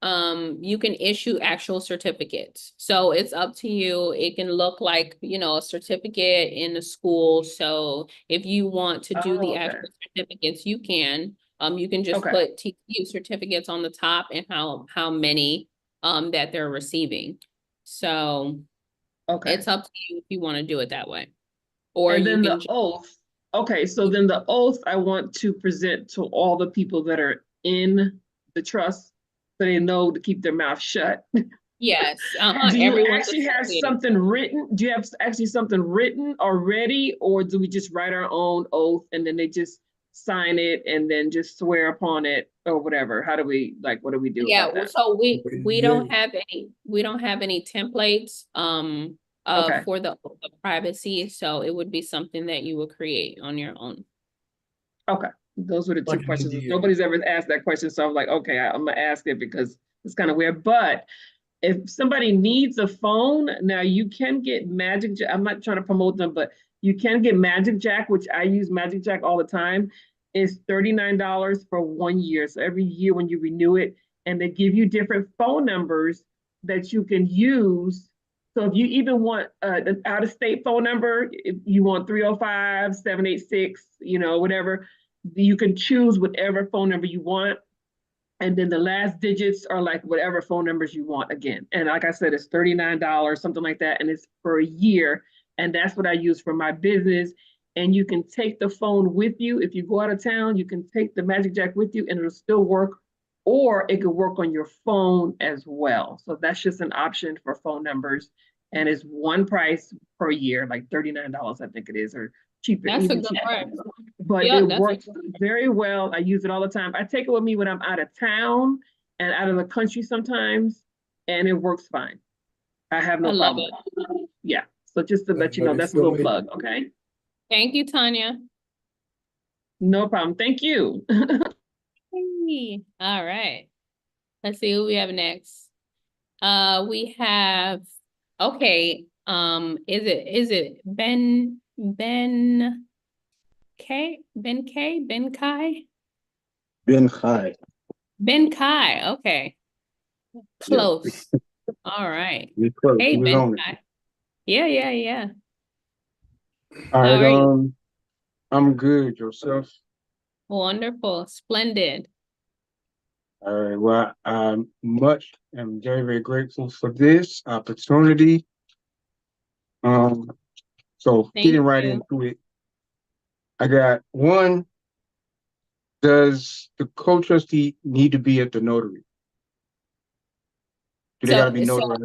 actual certificates. So it's up to you. It can look like, you know, a certificate in the school. So if you want to do the actual certificates, you can. You can just put TCU certificates on the top and how many that they're receiving. So it's up to you if you want to do it that way. Or and you then can the oath. Okay, so then the oath I want to present to all the people that are in the trust so they know to keep their mouth shut. Yes, Do you everyone's actually have associated. something written? Do you have actually something written already, or do we just write our own oath and then they just sign it and then just swear upon it or whatever? How do we, like, what do we do Yeah, about that? so we don't have any templates for the privacy, so it would be something that you would create on your own. Okay, those were the two Like an questions. NDA. Nobody's ever asked that question, so I'm like, okay, I'm gonna ask it because it's kind of weird. But if somebody needs a phone, now you can get Magic Jack. I'm not trying to promote them, but you can get Magic Jack, which I use Magic Jack all the time. It's $39 for 1 year. So every year when you renew it, and they give you different phone numbers that you can use. So if you even want an out-of-state phone number, if you want 305, 786, you know, whatever, you can choose whatever phone number you want. And then the last digits are like whatever phone numbers you want again. And like I said, it's $39, something like that. And it's for a year. And that's what I use for my business. And you can take the phone with you. If you go out of town, you can take the Magic Jack with you and it'll still work. Or it could work on your phone as well. So that's just an option for phone numbers. And it's one price per year, like $39, I think it is, or cheaper. That's a Even good cheaper. price. But Yeah, it that's works very well. I use it all the time. I take it with me when I'm out of town and out of the country sometimes, and it works fine. I have no I love problem. it. Yeah. So just to let you know, that's a little plug. Okay. Thank you, Tanya. No problem. Thank you. Hey. All right. Let's see who we have next. We have, okay. Is it Ben Kai? Ben Kai? Ben Kai. Ben Kai. Okay. Yeah. Close. All right. We close. Hey, He was Ben on it. Kai. Yeah. All How right. are you? I'm good. Yourself? Wonderful. Splendid. All right. Well, I'm very, very grateful for this opportunity. So Thank getting right you. into it, I got one. Does the co-trustee need to be at the notary? Do they got to be notarized?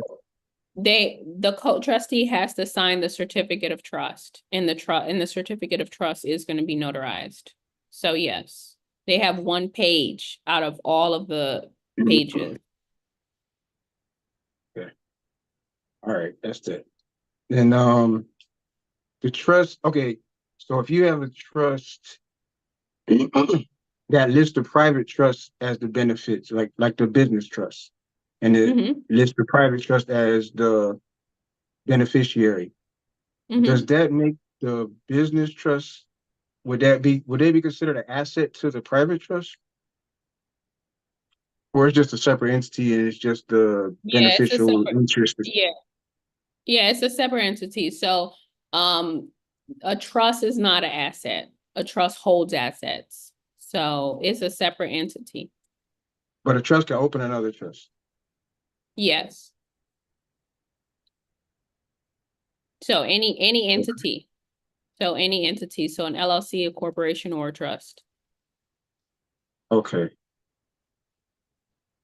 The co-trustee has to sign the certificate of trust, and the certificate of trust is going to be notarized. So yes, they have one page out of all of the pages. Okay. All right, that's it. And the trust. Okay, so if you have a trust that lists the private trust as the benefits, like the business trust, and it lists the private trust as the beneficiary, does that make the business trust, would they be considered an asset to the private trust? Or it's just a separate entity and it's just the Yeah, it's a beneficial separate. interest? Yeah, it's a separate entity. So, a trust is not an asset. A trust holds assets. So it's a separate entity. But a trust can open another trust. Yes. So any entity. So any entity. So an LLC, a corporation, or a trust. Okay.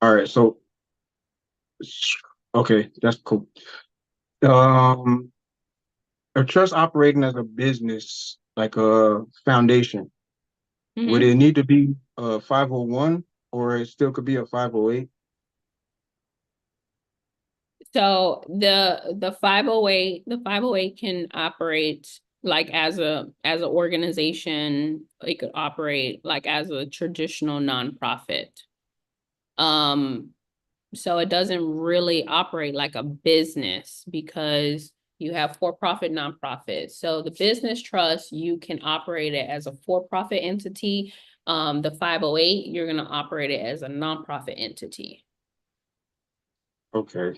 All right. So, okay, that's cool. Um, a trust operating as a business, like a foundation, would it need to be a 501 or it still could be a 508? So the 508 can operate like as an organization. It could operate like as a traditional nonprofit. So it doesn't really operate like a business because you have for-profit, nonprofit. So the business trust, you can operate it as a for-profit entity. The 508, you're going to operate it as a nonprofit entity. Okay.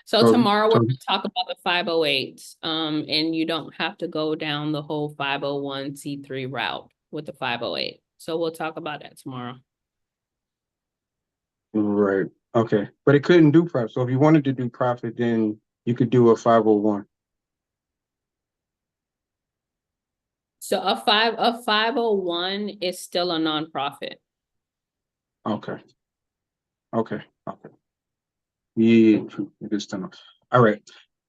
So tomorrow we're going to talk about the 508s, and you don't have to go down the whole 501c3 route with the 508. So we'll talk about that tomorrow. Right. Okay. But it couldn't do profit. So if you wanted to do profit, then you could do a 501. So a 501 is still a nonprofit. Okay. Okay. Okay. Yeah, true. It is still. All right.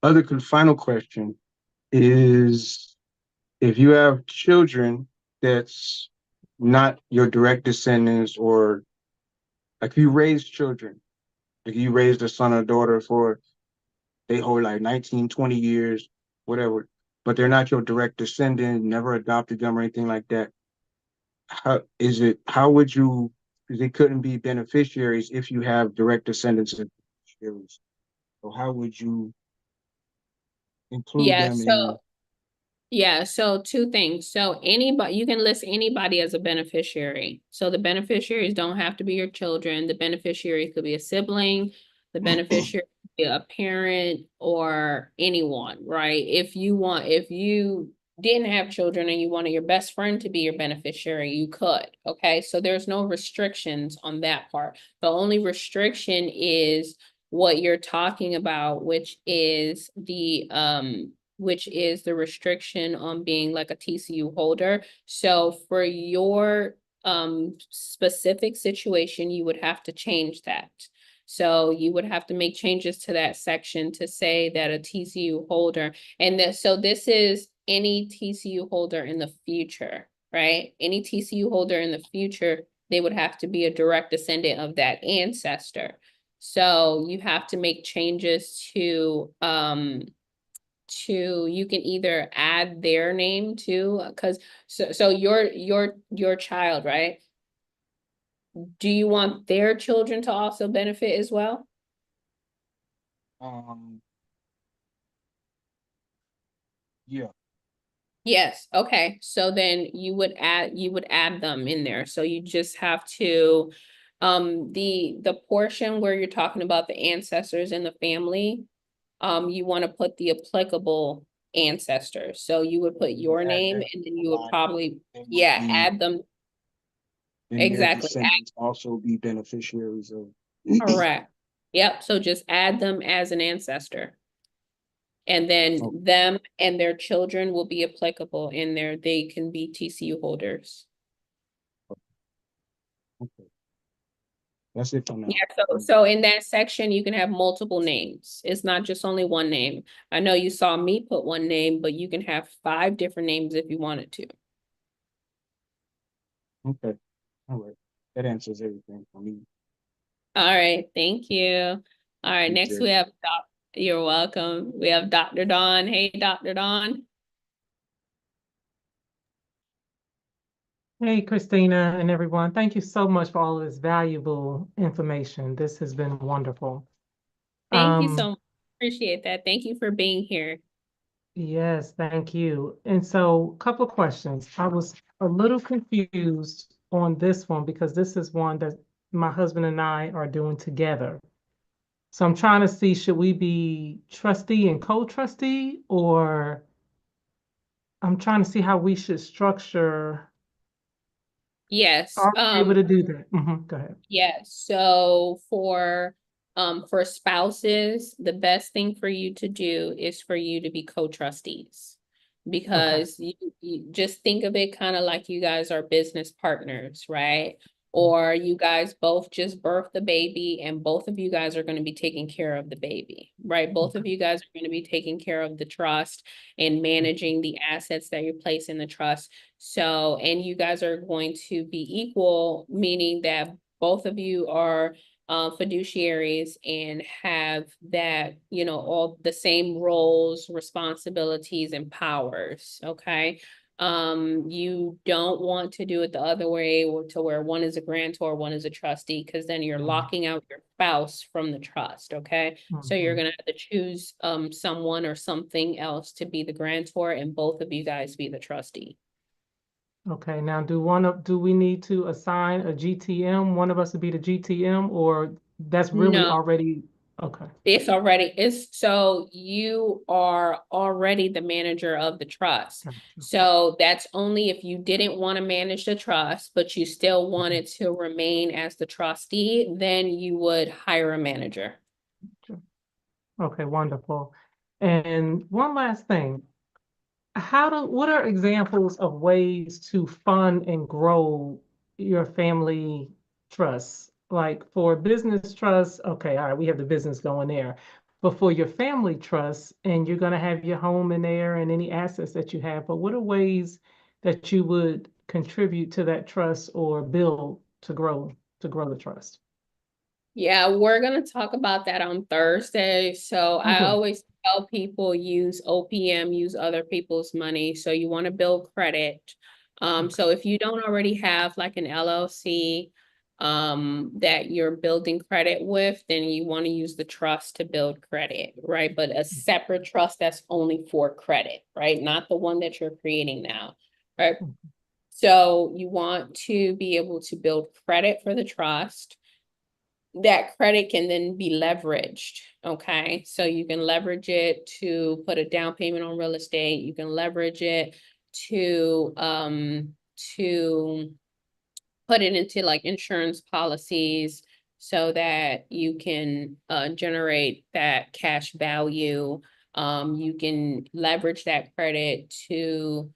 Final question is, if you have children that's not your direct descendants, or like if you raise children, like you raised a son or daughter for they hold like 19, 20 years, whatever, but they're not your direct descendant, never adopted them or anything like that. How would you, because they couldn't be beneficiaries if you have direct descendants and beneficiaries. So how would you include Yeah, them in? Yeah, so two things. So anybody, you can list anybody as a beneficiary. So the beneficiaries don't have to be your children. The beneficiary could be a sibling, the beneficiary could be a parent, or anyone, right? If you didn't have children and you wanted your best friend to be your beneficiary, you could. Okay, so there's no restrictions on that part. The only restriction is what you're talking about, which is the restriction on being like a TCU holder. So for your specific situation, you would have to change that. So you would have to make changes to that section to say that a TCU holder, so this is any TCU holder in the future, right? Any TCU holder in the future, they would have to be a direct descendant of that ancestor. So you have to make changes to you can either add their name to, because so your child, right? Do you want their children to also benefit as well? Yeah. Yes. Okay. So then you would add them in there. So you just have to the portion where you're talking about the ancestors in the family, you want to put the applicable ancestors. So you would put your name, and then you would probably add them. Exactly. Their descendants also be beneficiaries of. Correct. Yep. So just add them as an ancestor. And then them and their children will be applicable in there. They can be TCU holders. Okay. That's it for now. Yeah, so in that section, you can have multiple names. It's not just only one name. I know you saw me put one name, but you can have 5 different names if you wanted to. Okay. All right. That answers everything for me. All right, thank you. All right, next we have you're welcome. We have Dr. Dawn. Hey, Dr. Dawn. Hey, Christina and everyone. Thank you so much for all of this valuable information. This has been wonderful. Thank you so much. Appreciate that. Thank you for being here. Yes, thank you. And so a couple of questions. I was a little confused on this one because this is one that my husband and I are doing together. So I'm trying to see, should we be trustee and co-trustee, or I'm trying to see how we should structure Yes. Are we able to do that? Go ahead. Yes. So for spouses, the best thing for you to do is for you to be co-trustees because you just think of it kind of like you guys are business partners, right? Or you guys both just birthed the baby and both of you guys are going to be taking care of the baby, right? Both of you guys are going to be taking care of the trust and managing the assets that you place in the trust. So, and you guys are going to be equal, meaning that both of you are fiduciaries and have that, you know, all the same roles, responsibilities, and powers. Okay. You don't want to do it the other way or to where one is a grantor, one is a trustee, because then you're locking out your spouse from the trust. Okay. So you're gonna have to choose someone or something else to be the grantor and both of you guys be the trustee. Okay, now do we need to assign a GTM, one of us to be the GTM, or that's really No, already okay? it's so you are already the manager of the trust. Gotcha. So that's only if you didn't want to manage the trust, but you still wanted to remain as the trustee, then you would hire a manager. Okay, wonderful. And one last thing. What are examples of ways to fund and grow your family trusts? Like for business trusts, okay, all right, we have the business going there. But for your family trusts, and you're going to have your home in there and any assets that you have, but what are ways that you would contribute to that trust or build to grow the trust? Yeah, we're gonna talk about that on Thursday. So I Okay. always tell people use OPM, use other people's money. So you want to build credit. So if you don't already have like an LLC that you're building credit with, then you want to use the trust to build credit, right? But a separate trust that's only for credit, right? Not the one that you're creating now, right? So you want to be able to build credit for the trust. That credit can then be leveraged. Okay. So you can leverage it to put a down payment on real estate. You can leverage it to put it into like insurance policies so that you can generate that cash value. You can leverage that credit to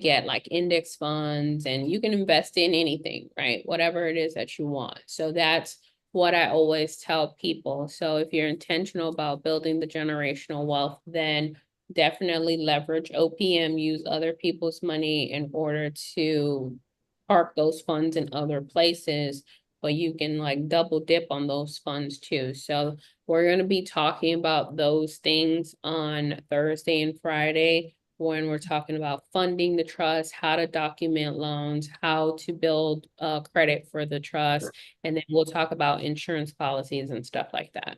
get like index funds and you can invest in anything, right? Whatever it is that you want. So that's what I always tell people. So if you're intentional about building the generational wealth, then definitely leverage OPM, use other people's money in order to park those funds in other places, but you can like double dip on those funds too. So we're going to be talking about those things on Thursday and Friday when we're talking about funding the trust, how to document loans, how to build credit for the trust, and then we'll talk about insurance policies and stuff like that.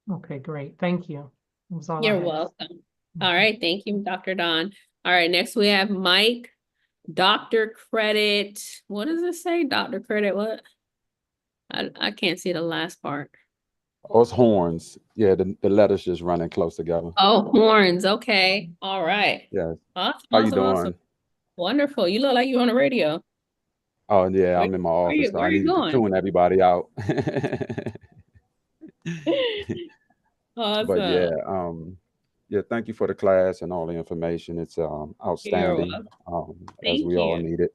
Okay, great. Thank you. That was all I You're had. welcome. All right. Thank you, Dr. Don. All right. Next we have Mike. Doctor Credit. What does it say? Doctor Credit. What? I can't see the last part. Oh, it's horns. Yeah, the letters just running close together. Oh, horns. Okay. All right. Yes. Awesome. How you Awesome. doing? Awesome. Wonderful. You look like you're on the radio. Oh yeah, Where, I'm in my office, so where I are you needed to going? tune everybody out. But yeah, Awesome. yeah, thank you for the class and all the information. It's You're outstanding, welcome. as Thank we all you. need it.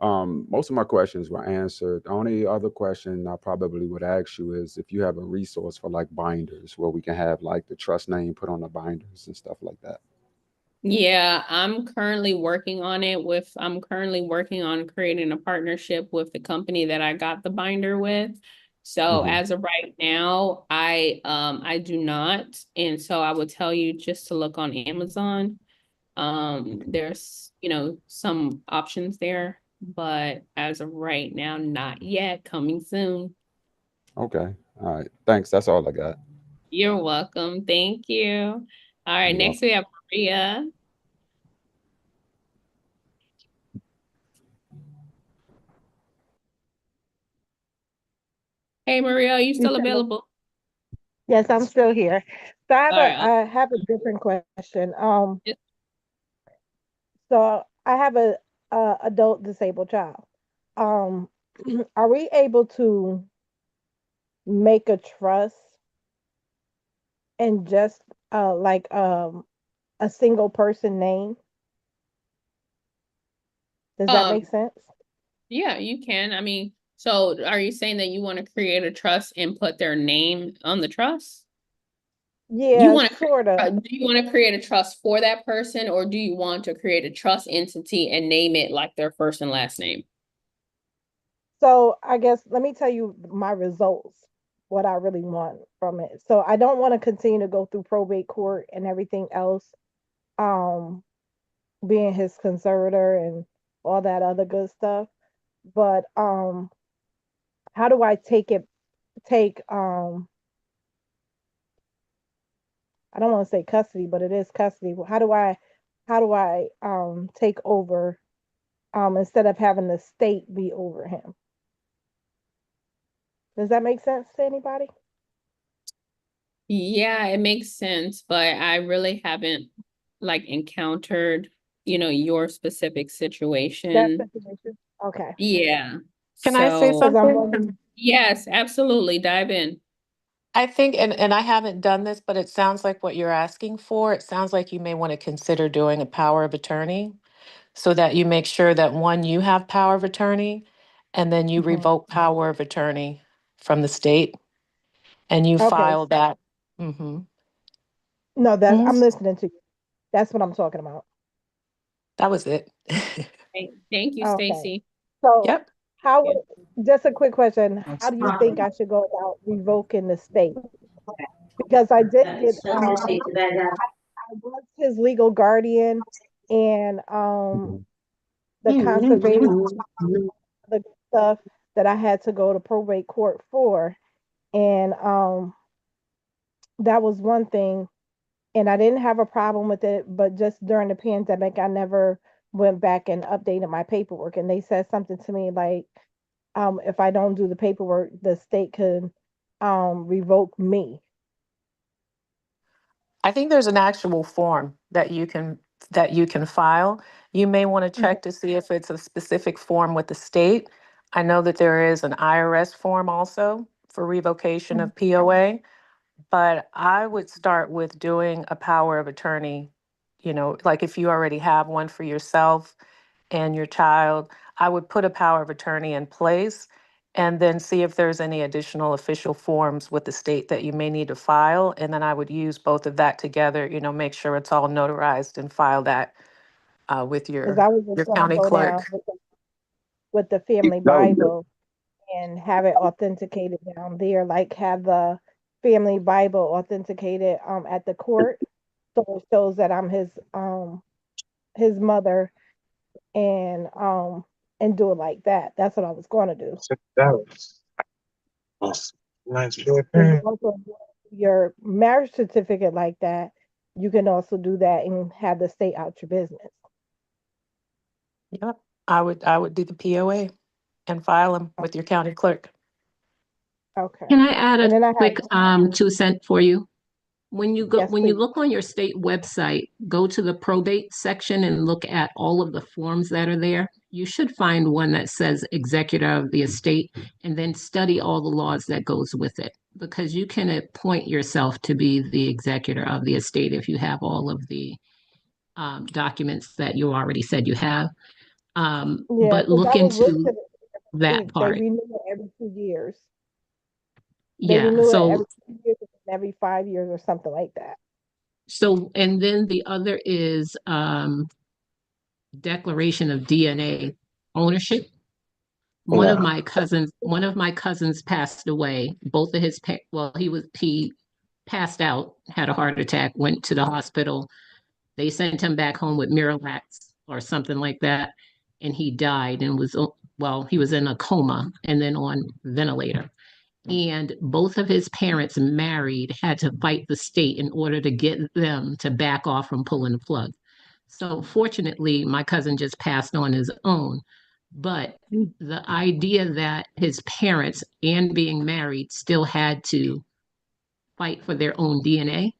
Most of my questions were answered. The only other question I probably would ask you is if you have a resource for like binders where we can have like the trust name put on the binders and stuff like that. Yeah, I'm currently working on creating a partnership with the company that I got the binder with. So Hmm. as of right now, I do not. And so I would tell you just to look on Amazon. There's, some options there, but as of right now, not yet, coming soon. Okay. All right. Thanks. That's all I got. You're welcome. Thank you. All right, You're next welcome. we have Maria. Hey Maria, are you You still said what? available? Yes, I'm still here. So All right. I have a different question. Yes. So I have adult disabled child. Um, are we able to make a trust and just like a single person name? Does that make Um, sense? yeah, you can. I mean, so are you saying that you want to create a trust and put their name on the trust? You Yeah, want to, sort of. do you want to create a trust for that person, or do you want to create a trust entity and name it like their first and last name? So I guess let me tell you my results, what I really want from it. So I don't want to continue to go through probate court and everything else, um, being his conservator and all that other good stuff. But how do I take I don't want to say custody, but it is custody. How do I take over instead of having the state be over him? Does that make sense to anybody? Yeah, it makes sense, but I really haven't like encountered, your specific That situation. situation. Okay. Yeah. Can I say So, Because I'm something? wondering. yes, absolutely. Dive in. I think, and I haven't done this, but it sounds like what you're asking for. It sounds like you may want to consider doing a power of attorney so that you make sure that one, you have power of attorney, and then you Mhm. revoke power of attorney from the state and you Okay. file that. Hmm. No, that I'm listening to you. That's what I'm talking about. That was it. Thank you, Okay. Stacy. So, Yep. how would, just a quick question, how do you think I should go about revoking the state? Because I did get I was his legal guardian and the conservation the stuff that I had to go to probate court for. And that was one thing. And I didn't have a problem with it, but just during the pandemic, I never went back and updated my paperwork. And they said something to me like, if I don't do the paperwork, the state could revoke me. I think there's an actual form that you can file. You may want to Mhm. check to see if it's a specific form with the state. I know that there is an IRS form also for revocation Mhm. of POA, but I would start with doing a power of attorney, like if you already have one for yourself and your child, I would put a power of attorney in place and then see if there's any additional official forms with the state that you may need to file. And then I would use both of that together, make sure it's all notarized and file that with Because your I was just your going to county go down clerk. with the family No, Bible and have it authenticated down there, like have the family Bible authenticated at the court, so it shows that I'm his mother and do it like that. That's what I was going to do. Nice. And you also do your marriage certificate like that. You can also do that and have the state out your business. Yep. I would do the POA and file them Oh, with your county clerk. okay. Can I add And a then I have quick 2 cent for you? yes, When you please. look on your state website, go to the probate section and look at all of the forms that are there. You should find one that says executor of the estate and then study all the laws that goes with it because you can appoint yourself to be the executor of the estate if you have all of the documents that you already said you have. Yeah, But because look I was into listed that they part. renew it every 2 years. They Yeah. renew it every 2 years, every 5 years, or something like that. And then the other is declaration of DNA ownership. Yeah. One of my cousins passed away. Both of well, he passed out, had a heart attack, went to the hospital. They sent him back home with Miralax or something like that, and he died and he was in a coma and then on ventilator. And both of his parents married had to fight the state in order to get them to back off from pulling the plug. So fortunately, my cousin just passed on his own. But the idea that his parents and being married still had to fight for their own DNA,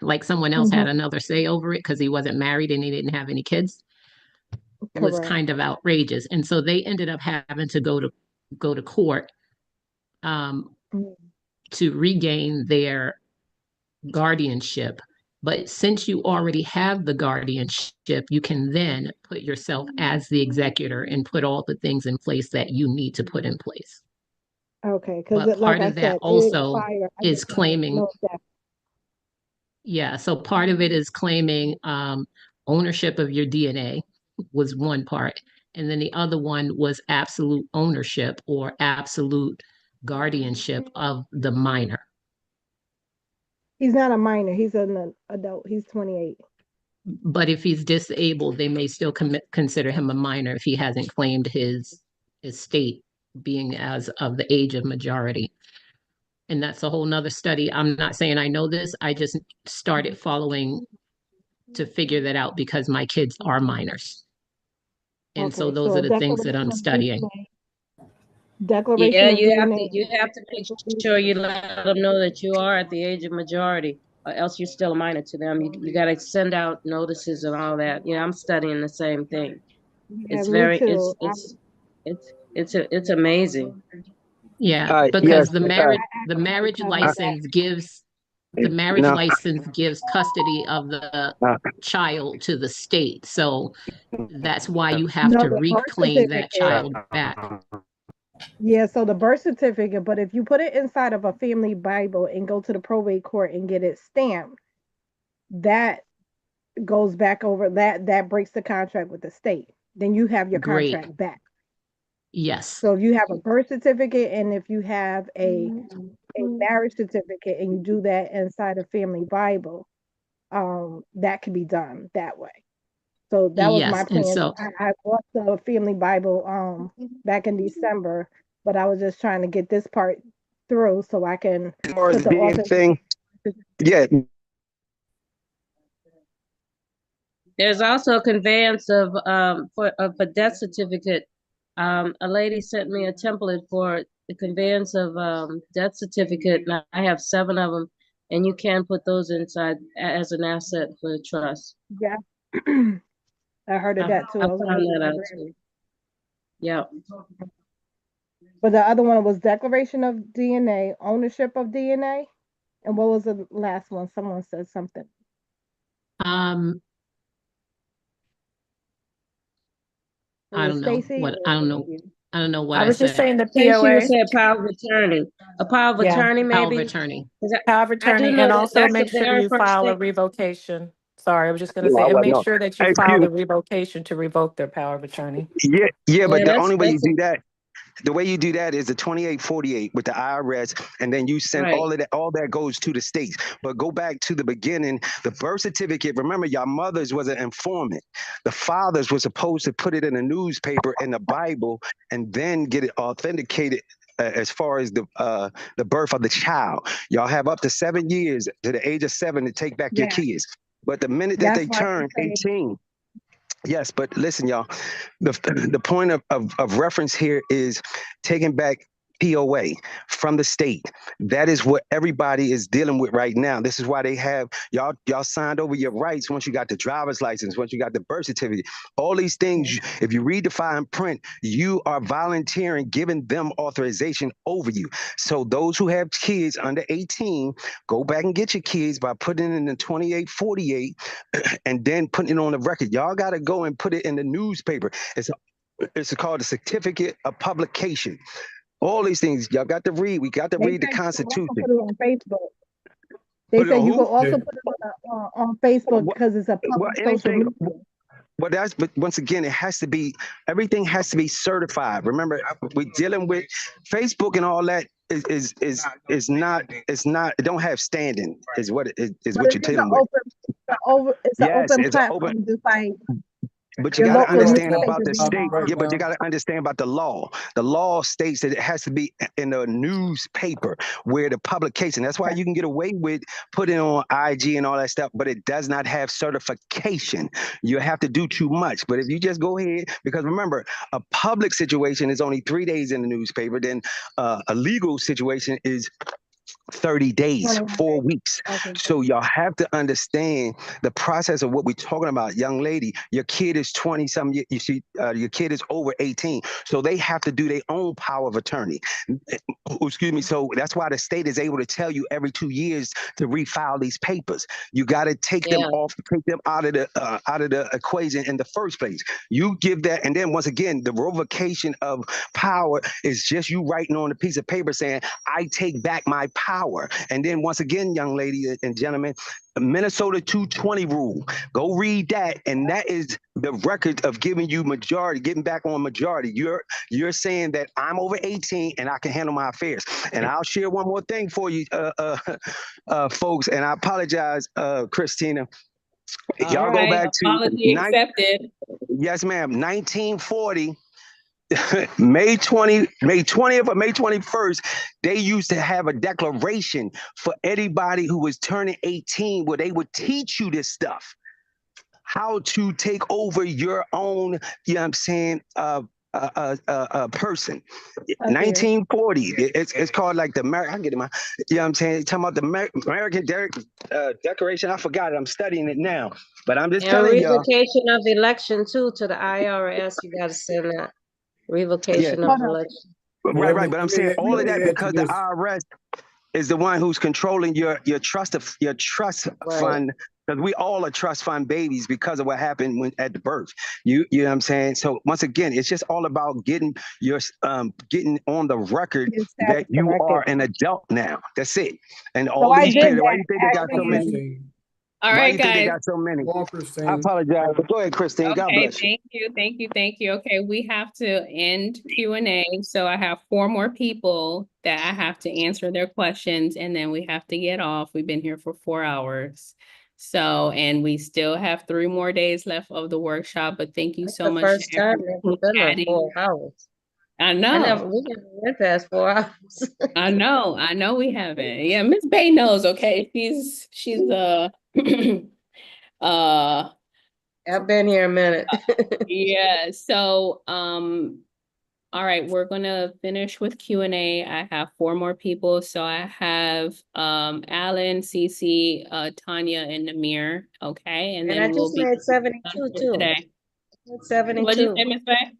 like someone else Hmm. had another say over it because he wasn't married and he didn't have any kids. was Correct. kind of outrageous. And so they ended up having to go to court Mm. to regain their guardianship. But since you already have the guardianship, you can then put yourself as the executor and put all the things in place that you need to put in place. Okay, because But like part I of that said, it also expired. I is just want to claiming, know that. yeah, so part of it is claiming ownership of your DNA was one part. And then the other one was absolute ownership or absolute guardianship of the minor. He's not a minor. He's an adult. He's 28. But if he's disabled, they may still consider him a minor if he hasn't claimed his estate being as of the age of majority. And that's a whole nother study. I'm not saying I know this. I just started following to figure that out because my kids are minors. And so Okay, those so are a the things that declaration I'm of studying. DNA. Declaration Yeah, of DNA. you have to make sure you let them know that you are at the age of majority, or else you're still a minor to them. You got to send out notices and all that. Yeah, I'm studying the same thing. Yeah, It's me very, too. it's amazing. Yeah, Yes. because the marriage license gives No. custody of the child to the state. So that's why you have No, to the birth reclaim that certificate. child back. Yeah, so the birth certificate, but if you put it inside of a family Bible and go to the probate court and get it stamped, that goes back over that breaks the contract with the state. Then you have your Great. contract back. Yes. So if you have a birth certificate and if you have a marriage certificate and you do that inside a family Bible, that can be done that way. So that was my Yes. And plan. so I bought the family Bible back in December, but I was just trying to get this part through so I can Or put the being author. thing. Yeah. There's also a conveyance of a death certificate. A lady sent me a template for the conveyance of death certificate, and I have 7 of them, and you can put those inside as an asset for the trust. Yeah. I heard of that too. I I was found waiting that on out grant. too. Yeah. But the other one was declaration of DNA, ownership of DNA. And what was the last one? Someone said something. I don't know what I don't know. I don't know what I I was just said. saying the I think she was POA. saying power of attorney. A power of Yeah. attorney, Power of maybe? attorney. Power of I do attorney, know and that also that's the make sure very you first file a thing. revocation. Sorry, I was just going to No, say, I and wasn't. make No. sure that you file Excuse. the revocation to revoke their power of attorney. Yeah, but the Yeah, only way you that's do that, the way you do that is the 2848 with the IRS, and then you send right. all of that. All that goes to the states. But go back to the beginning. The birth certificate. Remember, your mothers was an informant. The fathers were supposed to put it in a newspaper in the Bible, and then get it authenticated. As far as the birth of the child, y'all have up to 7 years to the age of 7 to take back your Yeah. kids. But the minute that That's they why turn I say 18. Yes, but listen, y'all. The point of reference here is taking back POA from the state. That is what everybody is dealing with right now. This is why they have y'all signed over your rights once you got the driver's license, once you got the birth certificate. All these things, if you read the fine print, you are volunteering, giving them authorization over you. So those who have kids under 18, go back and get your kids by putting it in the 2848 and then putting it on the record. Y'all got to go and put it in the newspaper. It's called a certificate of publication. All these things y'all got to read. We got to they read the said you can also Constitution. put it on Facebook. They Put it said on you can who? also Yeah. put it on Facebook because it's a Well, public social anything. media. But once again, it has to be, everything has to be certified. Remember, we're dealing with Facebook and all that is not, it don't have standing, is what is But what it you're is an dealing with. it's an Yes, open it's an open. platform, just like But you your got to local understand newspaper about the being state. on. Yeah, but you got to understand about the law. The law states that it has to be in a newspaper where the publication. That's why you can get away with putting on IG and all that stuff, but it does not have certification. You have to do too much. But if you just go ahead, because remember, a public situation is only 3 days in the newspaper. Then a legal situation is 30 days, 21 4 days. weeks. Okay. So y'all have to understand the process of what we're talking about. Young lady, your kid is 20 something, you see, your kid is over 18. So they have to do their own power of attorney. Excuse me. So that's why the state is able to tell you every 2 years to refile these papers. You got to take them off, take them out of the equation in the first place. You give that, and then once again, the revocation of power is just you writing on a piece of paper saying, I take back my power. And then once again, young ladies and gentlemen, Minnesota 220 rule. Go read that, and that is the record of giving you majority, getting back on majority. You're saying that I'm over 18 and I can handle my affairs. And I'll share one more thing for you, folks. And I apologize, Christina. Y'all go back to apology accepted. Yes, ma'am. 1940. May 20th or May 21st, they used to have a declaration for anybody who was turning 18 where they would teach you this stuff, how to take over your own, you know what I'm saying, person. 1940, it's called like the American, I get it, my, you know what I'm saying, talking about the American Declaration. I forgot it, I'm studying it now, but I'm just telling y'all. Revocation of election too to the IRS, you got to send that. Revocation of election. Right. But I'm saying all of that because the IRS is the one who's controlling your trust fund. Because we all are trust fund babies because of what happened at the birth. You know what I'm saying? So once again, it's just all about getting your getting on the record that you are an adult now. That's it. And all these papers. Why do you think they got so many? All right, guys. They got so many? I apologize, but go ahead, Christine. God bless you. Thank you. Okay, we have to end Q&A. So I have 4 more people that I have to answer their questions, and then we have to get off. We've been here for 4 hours. So, and we still have 3 more days left of the workshop, but thank you so much. First time we've been like 4 hours. I know. We never went past 4 hours. I know we haven't. Yeah, Miss Bay knows, okay. She's I've been here a minute. Yeah, so all right, we're gonna finish with Q&A. I have 4 more people. So I have Alan, Cece, Tanya, and Namir. Okay, and then I just made 72 too. Today. 72. What did you say, Miss Bay?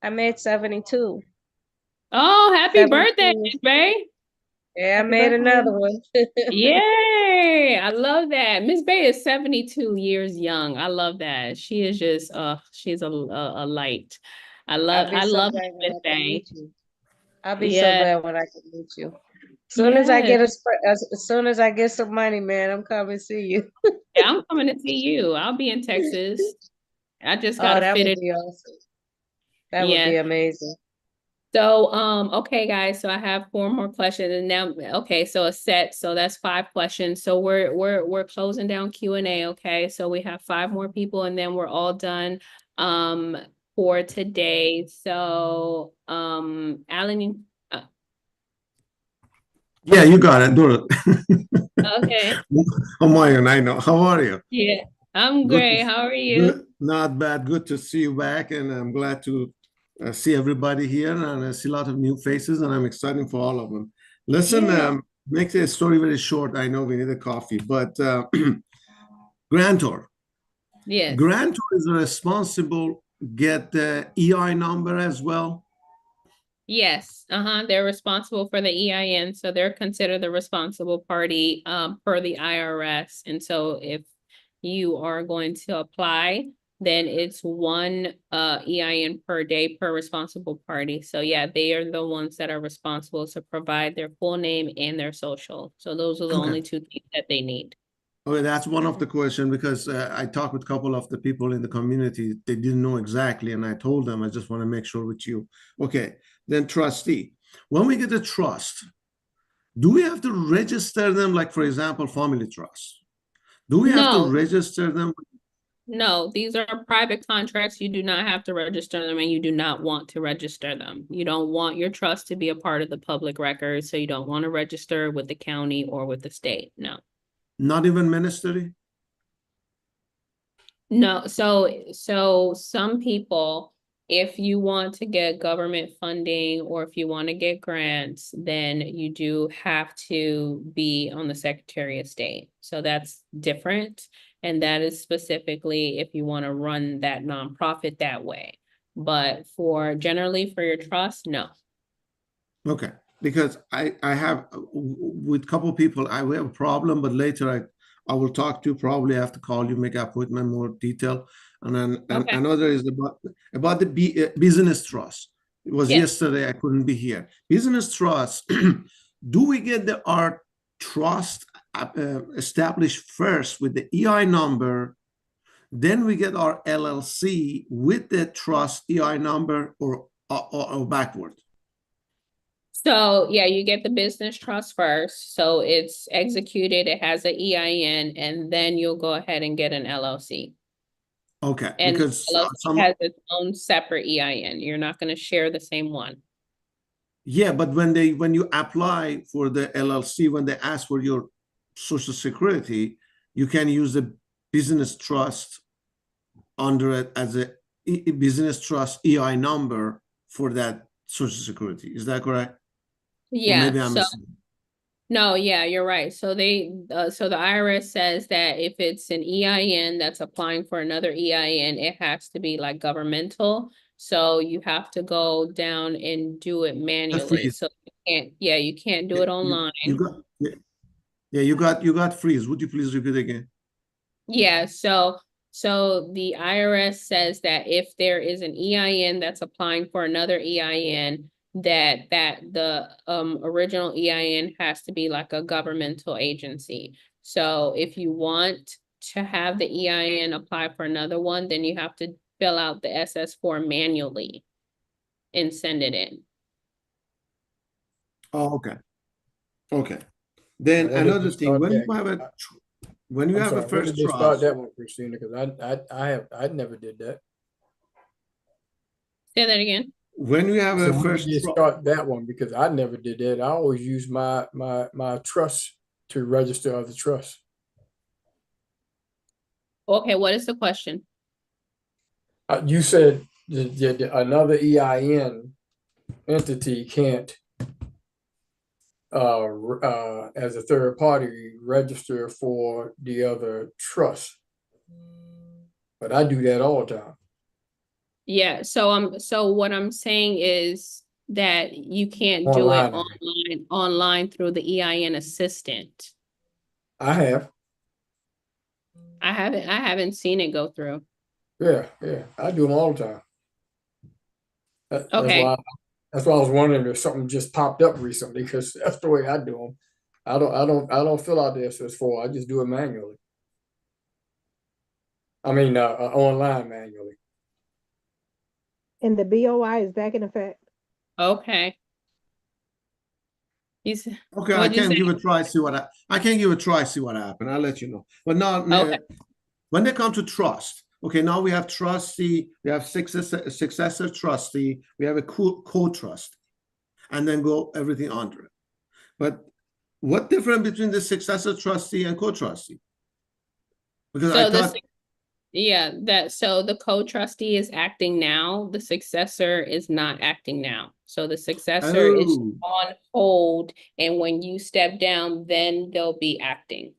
I made 72. Oh, happy birthday, Miss Bay. Yeah, I made another one. Yay! I love that. Miss Bay is 72 years young. I love that. She is just she's a light. I love Miss Bay. I'll be so glad when I can meet you. As soon as I get some money, man, I'm coming to see you. Yeah, I'm coming to see you. I'll be in Texas. I just gotta fit it. Awesome. That would be amazing. So, okay, guys, so I have 4 more questions, and now, okay, so a set, so that's 5 questions. So we're closing down Q&A, okay? So we have 5 more people, and then we're all done, for today. So, Alan, yeah, you got it. Do it. Okay. I know. How are you? Yeah, I'm great. How are you? Not bad. Good to see you back, and I'm glad to see everybody here, and I see a lot of new faces, and I'm excited for all of them. Listen, make the story very short. I know we need a coffee, but grantor. Yes. Grantor is responsible get the EI number as well. Yes, they're responsible for the EIN, so they're considered the responsible party per the IRS. And so if you are going to apply, then it's 1 EIN per day per responsible party. So yeah, they are the ones that are responsible to provide their full name and their social. So those are the only 2 things that they need. Okay, that's one of the questions, because I talked with a couple of the people in the community. They didn't know exactly, and I told them, I just want to make sure with you. Okay, then trustee. When we get a trust, do we have to register them, like, for example, family trust? Do we have to register them? No, these are private contracts. You do not have to register them, and you do not want to register them. You don't want your trust to be a part of the public record, so you don't want to register with the county or with the state. No. Not even ministry? No, so some people If you want to get government funding or if you want to get grants, then you do have to be on the Secretary of State. So that's different. And that is specifically if you want to run that nonprofit that way. But generally for your trust, no. Okay, because I have with a couple of people, we have a problem, but later I will talk to you, probably have to call you, make an appointment, more detail. And then Okay. another is about the business trust. It was yesterday, I couldn't be here. Business trust, do we get our trust established first with the EI number, then we get our LLC with the trust EI number, or backward? So yeah, you get the business trust first. So it's executed, it has an EIN, and then you'll go ahead and get an LLC. Okay, And because LLC has its own separate EIN. You're not going to share the same one. Yeah, but when you apply for the LLC, when they ask for your Social Security, you can use the business trust under it as a business trust EI number for that Social Security. Is that correct? Yeah. Or maybe I'm missing. No, yeah, you're right. So so the IRS says that if it's an EIN that's applying for another EIN, it has to be like governmental. So you have to go down and do it manually. So you can't do it online. You got freeze. Would you please repeat again? Yeah, so the IRS says that if there is an EIN that's applying for another EIN, that the original EIN has to be like a governmental agency. So if you want to have the EIN apply for another one, then you have to fill out the SS form manually and send it in. Oh, okay. Okay. Then another thing, when you have a first when did they trust, start that one, Christina? Because I never did that. Say that again. When you have a first trust, start that one, because I never did that. I always use my trust to register as a trust. Okay, what is the question? You said another EIN entity can't as a third party register for the other trust, but I do that all the time. Yeah, so what I'm saying is that you can't do it online through the EIN assistant. I have. I haven't seen it go through. Yeah, I do them all the time. Okay. That's why I was wondering if something just popped up recently, because that's the way I do them. I don't fill out the SS4. I just do it manually. I mean, online manually. And the BOI is back in effect. Okay. Okay, I can give a try. See what I can give a try. See what happens. I'll let you know. But now, when they come to trust, okay, now we have trustee, we have successor trustee, we have a co-trustee, and then go everything under it. But what difference between the successor trustee and co-trustee? Because I thought. So the co-trustee is acting now. The successor is not acting now. So the successor is on hold, and when you step down, then they'll be acting.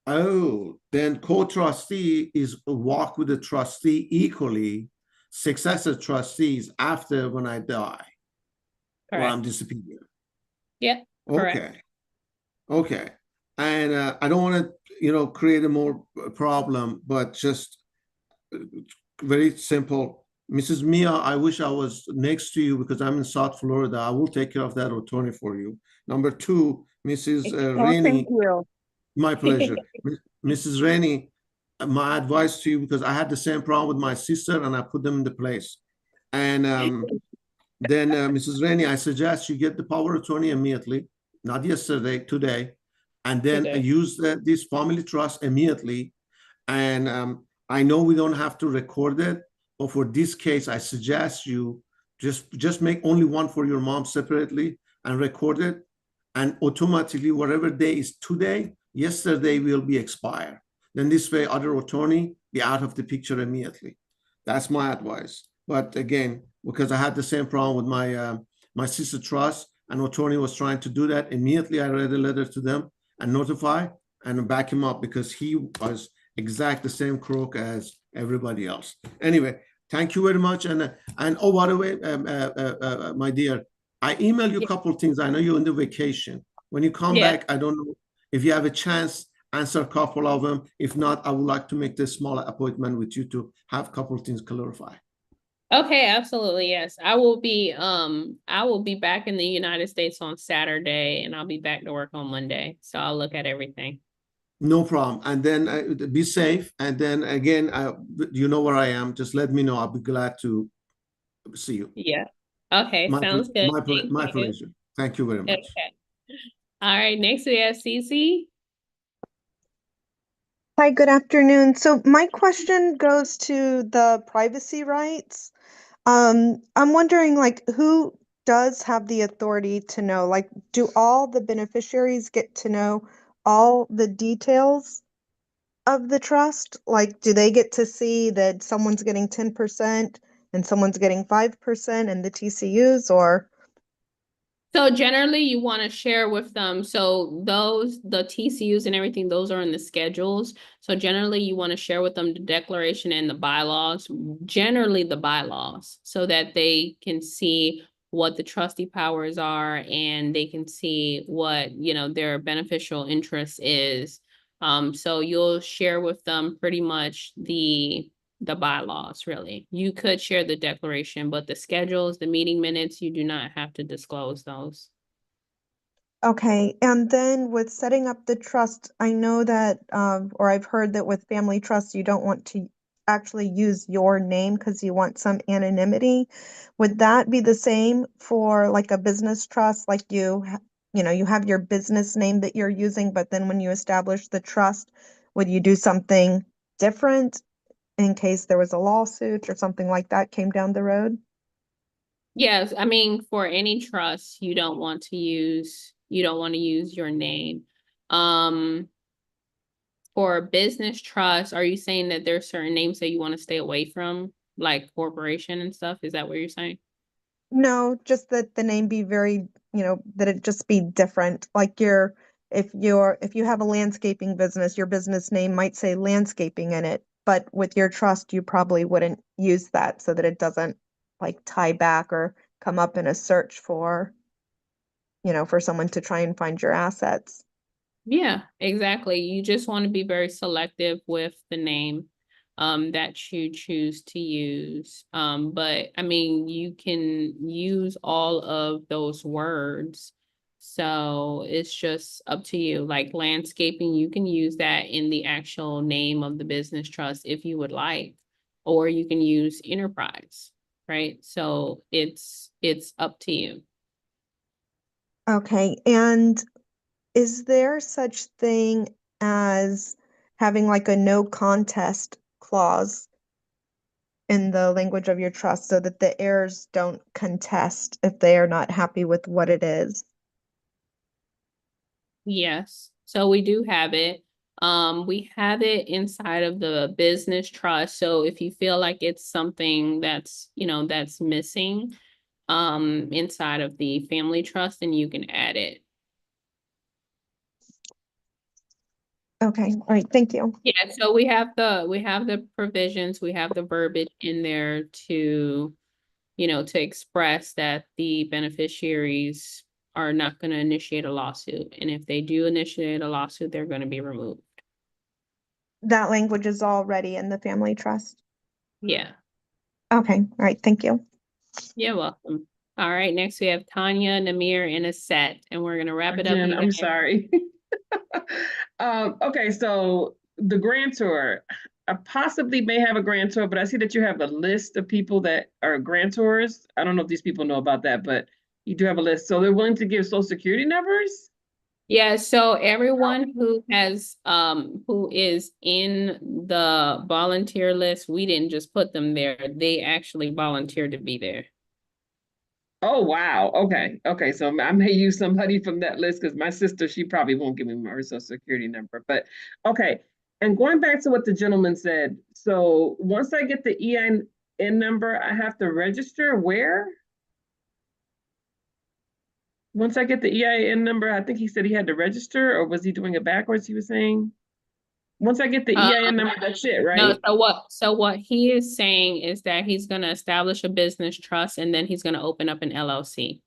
Oh, then co-trustee is walk with the trustee equally. Successor trustees after when I die, or I'm disappeared. Yeah. Okay. Okay. And I don't want to, create a more problem, but just very simple. Mrs. Mia, I wish I was next to you because I'm in South Florida. I will take care of that attorney for you. Number two, Mrs. Rainey. Thank you. My pleasure. Mrs. Rainey, my advice to you, because I had the same problem with my sister and I put them into place. And then Mrs. Rainey, I suggest you get the power of attorney immediately, not yesterday, today, and then use this family trust immediately. And I know we don't have to record it, but for this case, I suggest you just make only one for your mom separately and record it. And automatically, whatever day is today, yesterday will be expired. Then this way, other attorney be out of the picture immediately. That's my advice. But again, because I had the same problem with my sister trust, an attorney was trying to do that. Immediately, I read a letter to them and notify and back him up because he was exact the same crook as everybody else. Anyway, thank you very much. And oh, by the way, my dear, I emailed you a couple of things. I know you're on the vacation. When you come back, I don't know if you have a chance, answer a couple of them. If not, I would like to make this small appointment with you to have a couple of things clarified. Okay, absolutely. Yes. I will be back in the United States on Saturday and I'll be back to work on Monday. So I'll look at everything. No problem. And then be safe. And then again, you know where I am. Just let me know. I'll be glad to see you. Yeah. Okay, sounds good. My pleasure. Thank you very much. Okay. All right, next we have Cece. Hi, good afternoon. So my question goes to the privacy rights. I'm wondering, like, who does have the authority to know? Like, do all the beneficiaries get to know all the details of the trust? Like, do they get to see that someone's getting 10% and someone's getting 5% and the TCUs, or? So generally you want to share with them. So the TCUs and everything, those are in the schedules. So generally you want to share with them the declaration and the bylaws, generally the bylaws, so that they can see what the trustee powers are and they can see what, their beneficial interest is. So you'll share with them pretty much the bylaws, really. You could share the declaration, but the schedules, the meeting minutes, you do not have to disclose those. Okay, and then with setting up the trust, I know that, or I've heard that with family trust, you don't want to actually use your name because you want some anonymity. Would that be the same for like a business trust? Like you have your business name that you're using, but then when you establish the trust, would you do something different in case there was a lawsuit or something like that came down the road? Yes, I mean, for any trust, you don't want to use your name. For business trust, are you saying that there's certain names that you want to stay away from, like corporation and stuff? Is that what you're saying? No, just that the name be very, that it just be different. Like if you have a landscaping business, your business name might say landscaping in it, but with your trust, you probably wouldn't use that so that it doesn't like tie back or come up in a search for someone to try and find your assets. Yeah, exactly. You just want to be very selective with the name that you choose to use. But I mean, you can use all of those words. So it's just up to you. Like landscaping, you can use that in the actual name of the business trust if you would like, or you can use enterprise, right? So it's up to you. Okay, and is there such thing as having like a no contest clause in the language of your trust so that the heirs don't contest if they are not happy with what it is? Yes, so we do have it. We have it inside of the business trust. So if you feel like it's something that's, that's missing, inside of the family trust, then you can add it. Okay, all right, thank you. Yeah, so we have the provisions, we have the verbiage in there to, to express that the beneficiaries are not going to initiate a lawsuit. And if they do initiate a lawsuit, they're going to be removed. That language is already in the family trust. Yeah. Okay, all right, thank you. You're welcome. All right, next we have Tanya, Namir, and Aset, and we're going to wrap it up. Again, I'm sorry. Okay, so the grantor, I possibly may have a grantor, but I see that you have a list of people that are grantors. I don't know if these people know about that, but you do have a list. So they're willing to give social security numbers? Yeah, so everyone who is in the volunteer list, we didn't just put them there. They actually volunteered to be there. Oh, wow. Okay. Okay. So I may use somebody from that list because my sister, she probably won't give me her social security number. But okay. And going back to what the gentleman said, so once I get the EIN number, I have to register where? Once I get the EIN number, I think he said he had to register, or was he doing it backwards, he was saying? Once I get the EIN number, that's it, right? No, so what he is saying is that he's gonna establish a business trust and then he's gonna open up an LLC.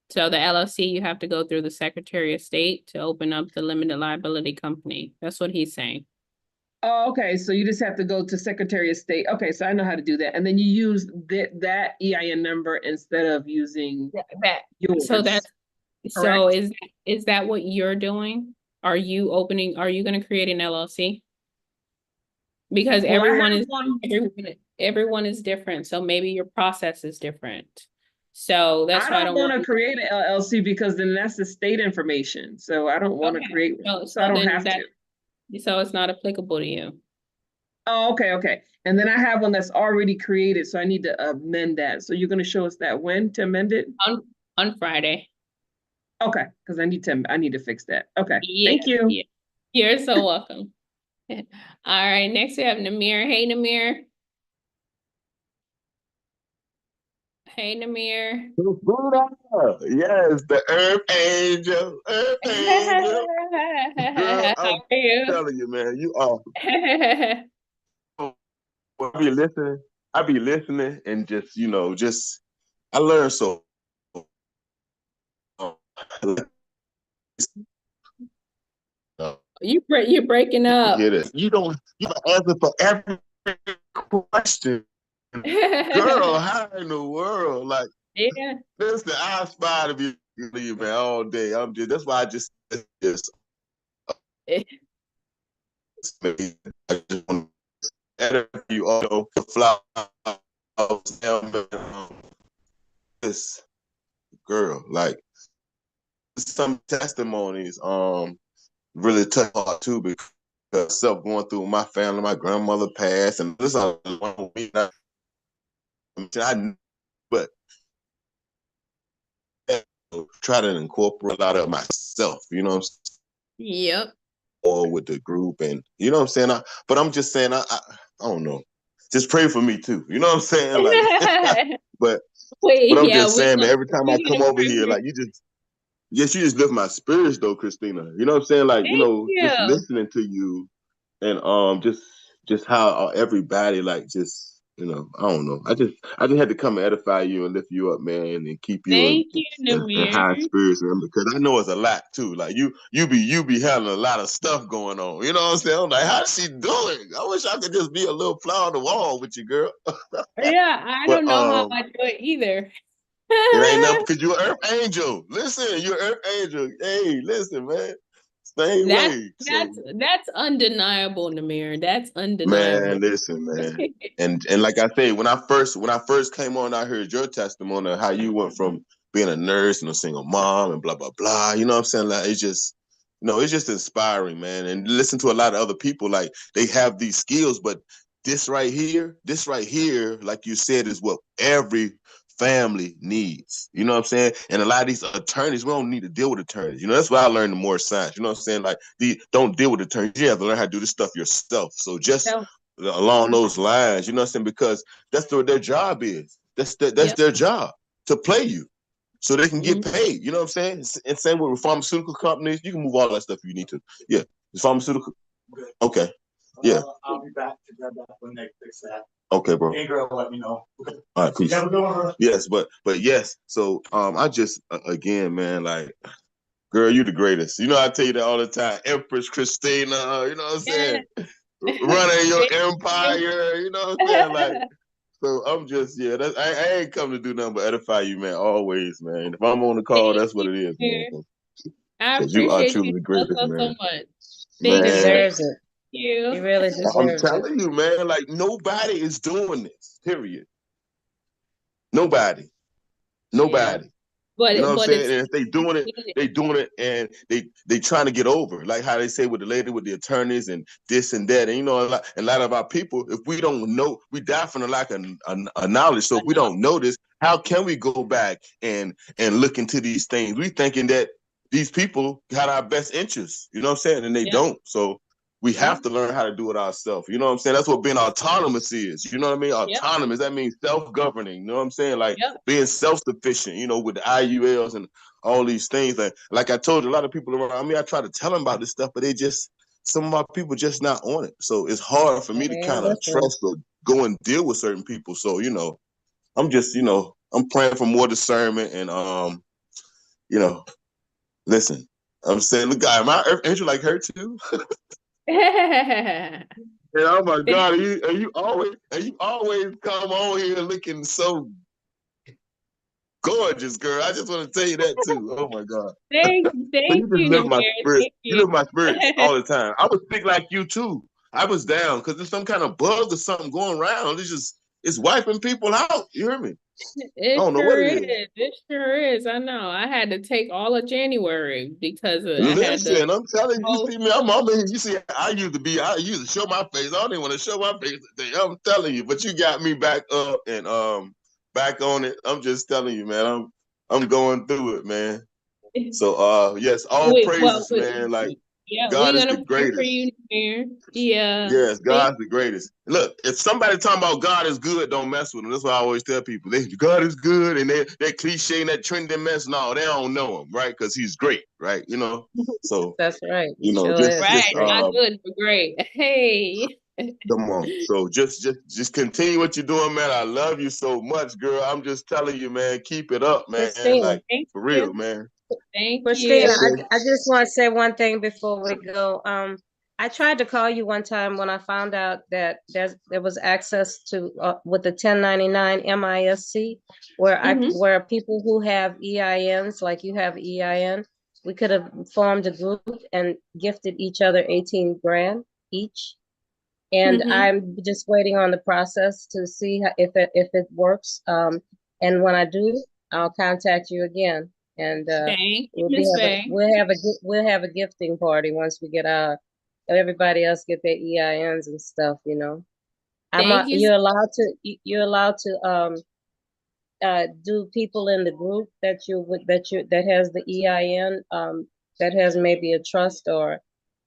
So the LLC, you have to go through the Secretary of State to open up the limited liability company. That's what he's saying. Oh, okay, so you just have to go to Secretary of State. Okay, so I know how to do that. And then you use that EIN number instead of using yours. So is that what you're doing? Are you gonna create an LLC? Because Well, everyone is different, so maybe your process is different. So that's why I don't want to create an LLC because then that's the state information. So I don't want to create, so I don't have to. So it's not applicable to you. Oh, okay. And then I have one that's already created, so I need to amend that. So you're going to show us that when to amend it? On Friday. Okay, because I need to fix that. Okay, thank you. Yeah. You're so welcome. All right, next we have Namir. Hey, Namir. Hey, Namir. Yes, the Earth Angel. Earth Angel. Girl, How are you? I'm telling you, man, you are. I be listening and just I learn so. You're breaking up. You don't answer for every question. Girl, how in the world? Like, yeah. Listen, I aspire to be you, man, all day. That's why I just I just want to edit you all flowers. This girl, like some testimonies, really touch heart too, because stuff going through my family, my grandmother passed, and this is one week now. But try to incorporate a lot of myself, you know what I'm saying? Yep. Or with the group, and you know what I'm saying? But I'm just saying, I don't know. Just pray for me too. You know what I'm saying? Like, but I'm just saying, man, every time I come over here, like you just lift my spirits though, Christina. You know what I'm saying? Like, just listening to you and just how everybody like just I don't know. I just had to come and edify you and lift you up, man, and keep you in high spirits, man, because I know it's a lot too. Like you be having a lot of stuff going on. You know what I'm saying? I'm like, how's she doing? I wish I could just be a little fly on the wall with you, girl. Yeah, I don't know how I do it either. It ain't nothing because you're an earth angel. Listen, you're an earth angel. Hey, listen, man. Same way. That's undeniable, Namir. That's undeniable. Man, listen, man. and like I say, when I first came on, I heard your testimony of how you went from being a nurse and a single mom and blah blah blah. You know what I'm saying? Like it's just inspiring, man. And listen to a lot of other people, like they have these skills, but this right here, like you said, is what every family needs. You know what I'm saying? And a lot of these attorneys, we don't need to deal with attorneys. That's why I learned the more science. You know what I'm saying? Like, don't deal with attorneys. You have to learn how to do this stuff yourself. So just along those lines, you know what I'm saying? Because that's what their job is. That's their job, to play you so they can get paid. You know what I'm saying? And same with pharmaceutical companies. You can move all that stuff if you need to. Yeah. Pharmaceutical. Okay. Yeah. I'll be back to grab that when they fix that. Okay, bro. Hey, girl, let me know. Okay. All right, peace. Yes, but yes. So I just again, man, like, girl, you the greatest. I tell you that all the time. Empress Christina, you know what I'm saying? Running your empire, you know what I'm saying? Like, so I'm just I ain't come to do nothing but edify you, man. Always, man. If I'm on the call, that's what it is, man. I appreciate you are truly you the greatest, so man. much. He deserves it. You. He really deserves I'm it. telling you, man, like nobody is doing this, period. Nobody. Yeah. But, you know what I'm saying? And if they doing it and they trying to get over, like how they say with the lady with the attorneys and this and that. And a lot of our people, if we don't know, we die from the lack of knowledge. So if we don't know this, how can we go back and look into these things? We thinking that these people got our best interests, you know what I'm saying? And they don't. So we have to learn how to do it ourselves. You know what I'm saying? That's what being autonomous is. You know what I mean? Autonomous, that means self-governing. You know what I'm saying? Like being self-sufficient, you know, with the IULs and all these things. Like I told you, a lot of people around me, I try to tell them about this stuff, but some of my people just not on it. So it's hard for me to kind of trust or go and deal with certain people. So, you know, I'm just, you know, I'm praying for more discernment and, you know, listen, I'm saying, look, ain't you like her too? Yeah, oh my God, and you always come on here looking so gorgeous, girl. I just want to tell you that too. Oh my God. Thank You just you, live my Namir. spirit. Thank You you. live my spirits all the time. I was sick like you too. I was down because there's some kind of bug or something going around. It's wiping people out. You hear me? I It don't know what sure it is. is. It sure is. I know. I had to take all of January because I had Listen, to. I'm telling you, you see me, I'm in here. You see, I used to show my face. I don't even want to show my face today. I'm telling you, but you got me back up and back on it. I'm just telling you, man. I'm going through it, man. So yes, all praises, man. Like Yeah, God we're is the gonna pray for greatest. you, Namir. Yeah. Yes, God's the greatest. Look, if somebody talking about God is good, don't mess with him. That's why I always tell people. God is good, and they're cliche and that trending mess. No, they don't know him, right? Because he's great, right? You know. So That's right. you know, Right. Not good, but great. Hey. come on. So just continue what you're doing, man. I love you so much, girl. I'm just telling you, man. Keep it up, man. Christina, Like for real, man. Thank Christina, you. I just want to say one thing before we go. I tried to call you one time when I found out that there was access to with the 1099 MISC, where people who have EINs, like you have EIN, we could have formed a group and gifted each other 18 grand each. And I'm just waiting on the process to see if it works. And when I do, I'll contact you again. And Thank you, Miss Faye. we'll have a gifting party once we get everybody else get their EINs and stuff. You know, you're allowed to do people in the group that has the EIN, that has maybe a trust or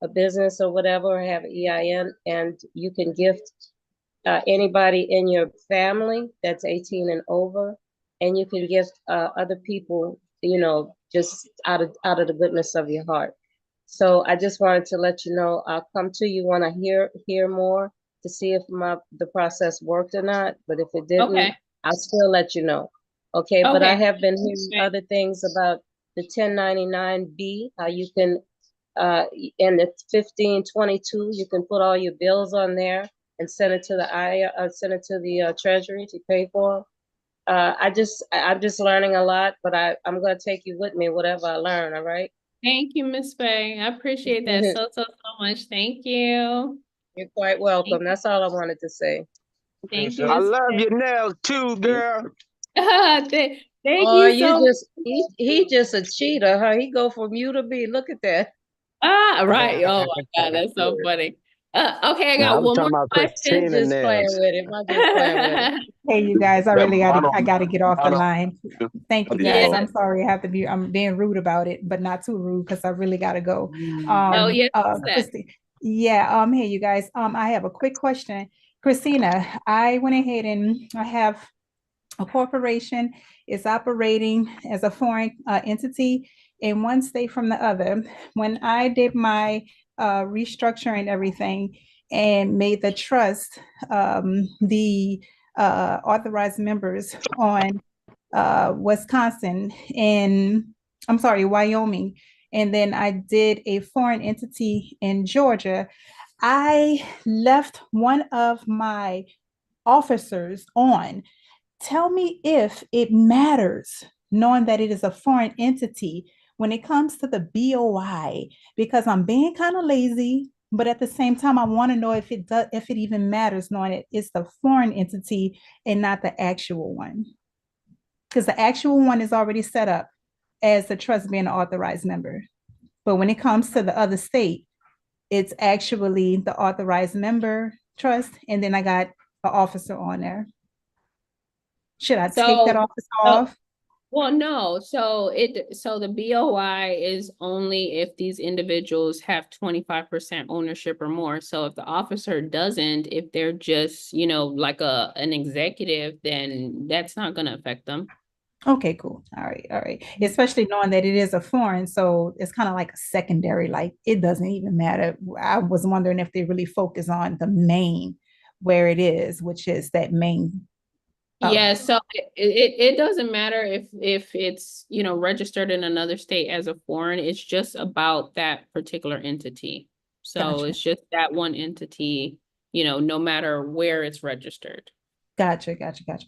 a business or whatever, have an EIN, and you can gift anybody in your family that's 18 and over, and you can gift other people, you know, just out of the goodness of your heart. So I just wanted to let you know, I'll come to you when I hear more to see if the process worked or not. But if it didn't, I'll still let you know. Okay, but I have been hearing other things about the 1099B, how you can in the 1522, you can put all your bills on there and send it to the Treasury to pay for. I'm just learning a lot, but I'm gonna take you with me, whatever I learn. All right. Thank you, Miss Faye. I appreciate that so much. Thank you. You're quite welcome. That's all I wanted to say. Thank you, I Miss love Faye. your nails too, girl. Thank Oh, you so much. he just a cheater, huh? He go from U to B. Look at that. Right. Oh my God, that's so funny. Okay, I Now, I got was one more talking about question. Christina Just playing nails. with him. I'm just playing with him. Hey, you guys, I gotta get off the line. Thank you guys. Yeah. I'm sorry I'm being rude about it, but not too rude because I really gotta go. Oh yes. Christy, yeah, hey you guys. I have a quick question. Christina, I went ahead and I have a corporation is operating as a foreign entity in one state from the other. When I did my restructuring and everything and made the trust the authorized members on Wisconsin and I'm sorry, Wyoming, and then I did a foreign entity in Georgia, I left one of my officers on. Tell me if it matters knowing that it is a foreign entity when it comes to the BOI, because I'm being kind of lazy, but at the same time, I want to know if if it even matters knowing it's the foreign entity and not the actual one. Because the actual one is already set up as the trust being an authorized member. But when it comes to the other state, it's actually the authorized member trust, and then I got an officer on there. Should I take that office off? Well, no, so the BOI is only if these individuals have 25% ownership or more. So if the officer doesn't, if they're just, like an executive, then that's not gonna affect them. Okay, cool. All right, all right. Especially knowing that it is a foreign, so it's kind of like a secondary, like it doesn't even matter. I was wondering if they really focus on the main where it is, which is that main. Yeah, so it doesn't matter if it's, registered in another state as a foreign, it's just about that particular entity. So Gotcha. it's just that one entity, no matter where it's registered. Gotcha.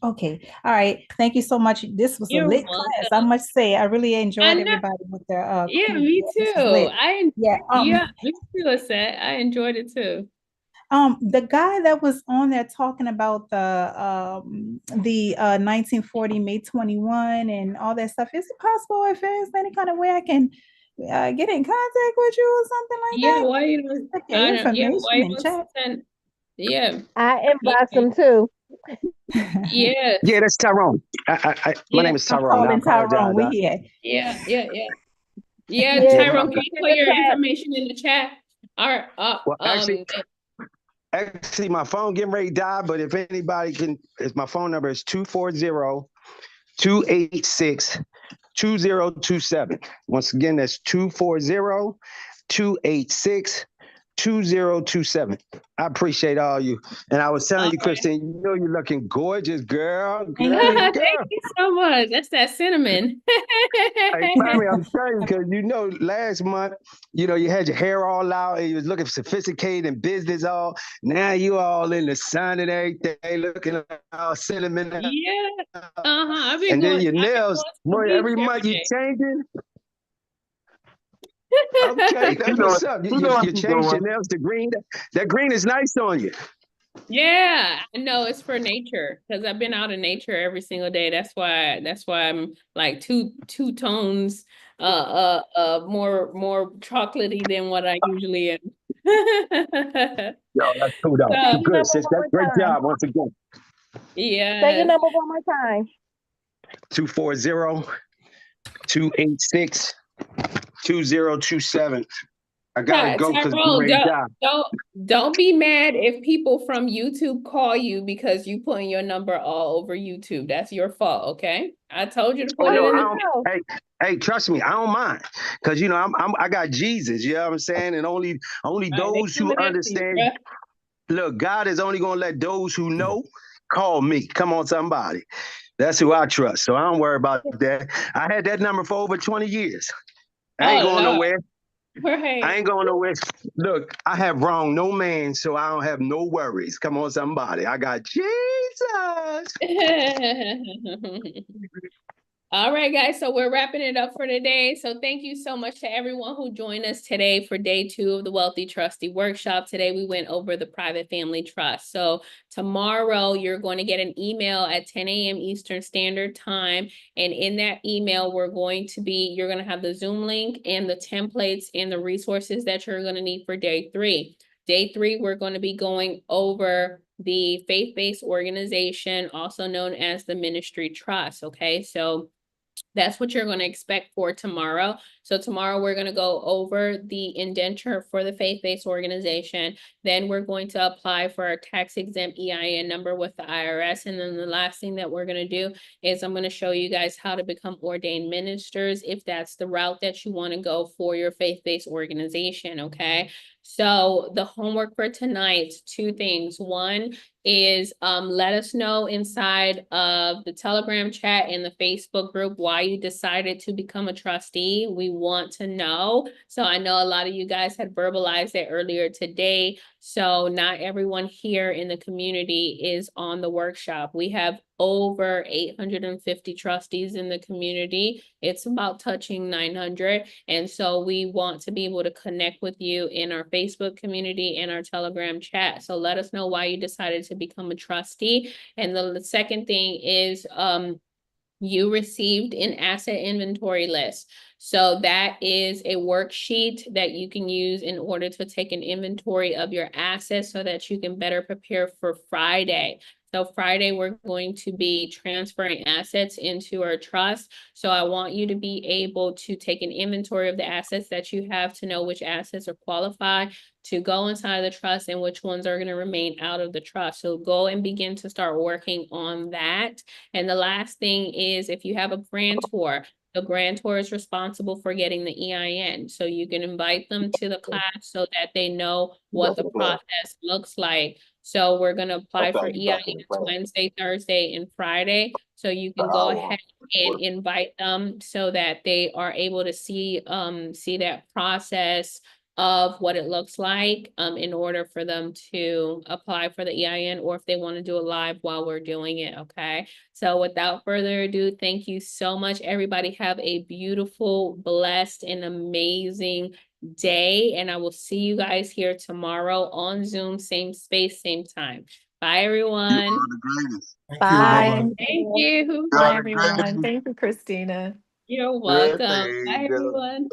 Okay. All right. Thank you so much. This was a You're lit welcome. class. I must say, I really I enjoyed know. everybody with their Yeah, quiz. me This was too. lit. Yeah. Me too, Lisette. I enjoyed it too. The guy that was on there talking about the 1940 May 21 and all that stuff, is it possible if there's any kind of way I can get in contact with you or something like Yeah, that? why you don't, Like your why information you and don't chat. send, yeah. I inbox them too. Yes. Yeah, that's Tyrone. My name is I'm Tyrone. I calling Tyrone. apologize. We here. Yeah. Yeah, Yeah, Tyrone, put can you it in put the your chat. information in the chat? All right. Well, actually, my phone getting ready to die, but if anybody can, my phone number is 240-286-2027. Once again, that's 240-286-2027. I appreciate all you. And I was telling you, Christine, you're looking gorgeous, girl. Thank you so much. That's that cinnamon. Hey, Tommy, I'm telling you, because last month, you had your hair all out and you was looking sophisticated in business all. Now you all in the sun and everything, looking all cinnamon. Yeah. I've been And then going. your nails, every month you changing. Okay, that's what's up. You changed your nails to green. That green is nice on you. Yeah, no, it's for nature because I've been out in nature every single day. That's why I'm like two tones more chocolatey than what I usually am. Yo, that's cool though. So, Good, sis. That's great job once again. Yeah. Say your number one more time. 240-286-2027. I gotta go because don't be mad if people from YouTube call you because you putting your number all over YouTube. That's your fault, okay? I told you to put it in the Hey, trust me, I don't mind because I got Jesus. You know what I'm saying? And only those who understand. Look, God is only gonna let those who know call me. Come on, somebody. That's who I trust. So I don't worry about that. I had that number for over 20 years. I ain't going nowhere. Right. I ain't going nowhere. Look, I have wronged no man, so I don't have no worries. Come on, somebody. I got Jesus. All right, guys. So we're wrapping it up for today. So thank you so much to everyone who joined us today for day 2 of the Wealthy Trustee Workshop. Today, we went over the private family trust. So tomorrow, you're going to get an email at 10 a.m. Eastern Standard Time. And in that email, you're going to have the Zoom link and the templates and the resources that you're going to need for day 3. Day 3, we're going to be going over the faith-based organization, also known as the ministry trust. Okay, so that's what you're going to expect for tomorrow. So tomorrow we're going to go over the indenture for the faith-based organization. Then we're going to apply for our tax-exempt EIN number with the IRS. And then the last thing that we're going to do is I'm going to show you guys how to become ordained ministers if that's the route that you want to go for your faith-based organization, okay? So the homework for tonight, 2 things. One is let us know inside of the Telegram chat and the Facebook group why you decided to become a trustee. We want to know. So I know a lot of you guys had verbalized it earlier today. So not everyone here in the community is on the workshop. We have over 850 trustees in the community. It's about touching 900. And so we want to be able to connect with you in our Facebook community and our Telegram chat. So let us know why you decided to become a trustee. And the second thing is you received an asset inventory list. So that is a worksheet that you can use in order to take an inventory of your assets so that you can better prepare for Friday. So Friday, we're going to be transferring assets into our trust. So I want you to be able to take an inventory of the assets that you have to know which assets are qualified to go inside the trust and which ones are going to remain out of the trust. So go and begin to start working on that. And the last thing is, if you have a grantor, the grantor is responsible for getting the EIN. So you can invite them to the class so that they know what the process looks like. So we're going to apply for EINs Wednesday, Thursday, and Friday. So you can go ahead and invite them so that they are able to see that process of what it looks like in order for them to apply for the EIN, or if they want to do it live while we're doing it. Okay. So without further ado, thank you so much, everybody. Have a beautiful, blessed, and amazing day. And I will see you guys here tomorrow on Zoom, same space, same time. Bye, everyone. You are the greatest. Bye. Thank you. Bye, everyone. Thank you, Christina. You're welcome. Bye, everyone.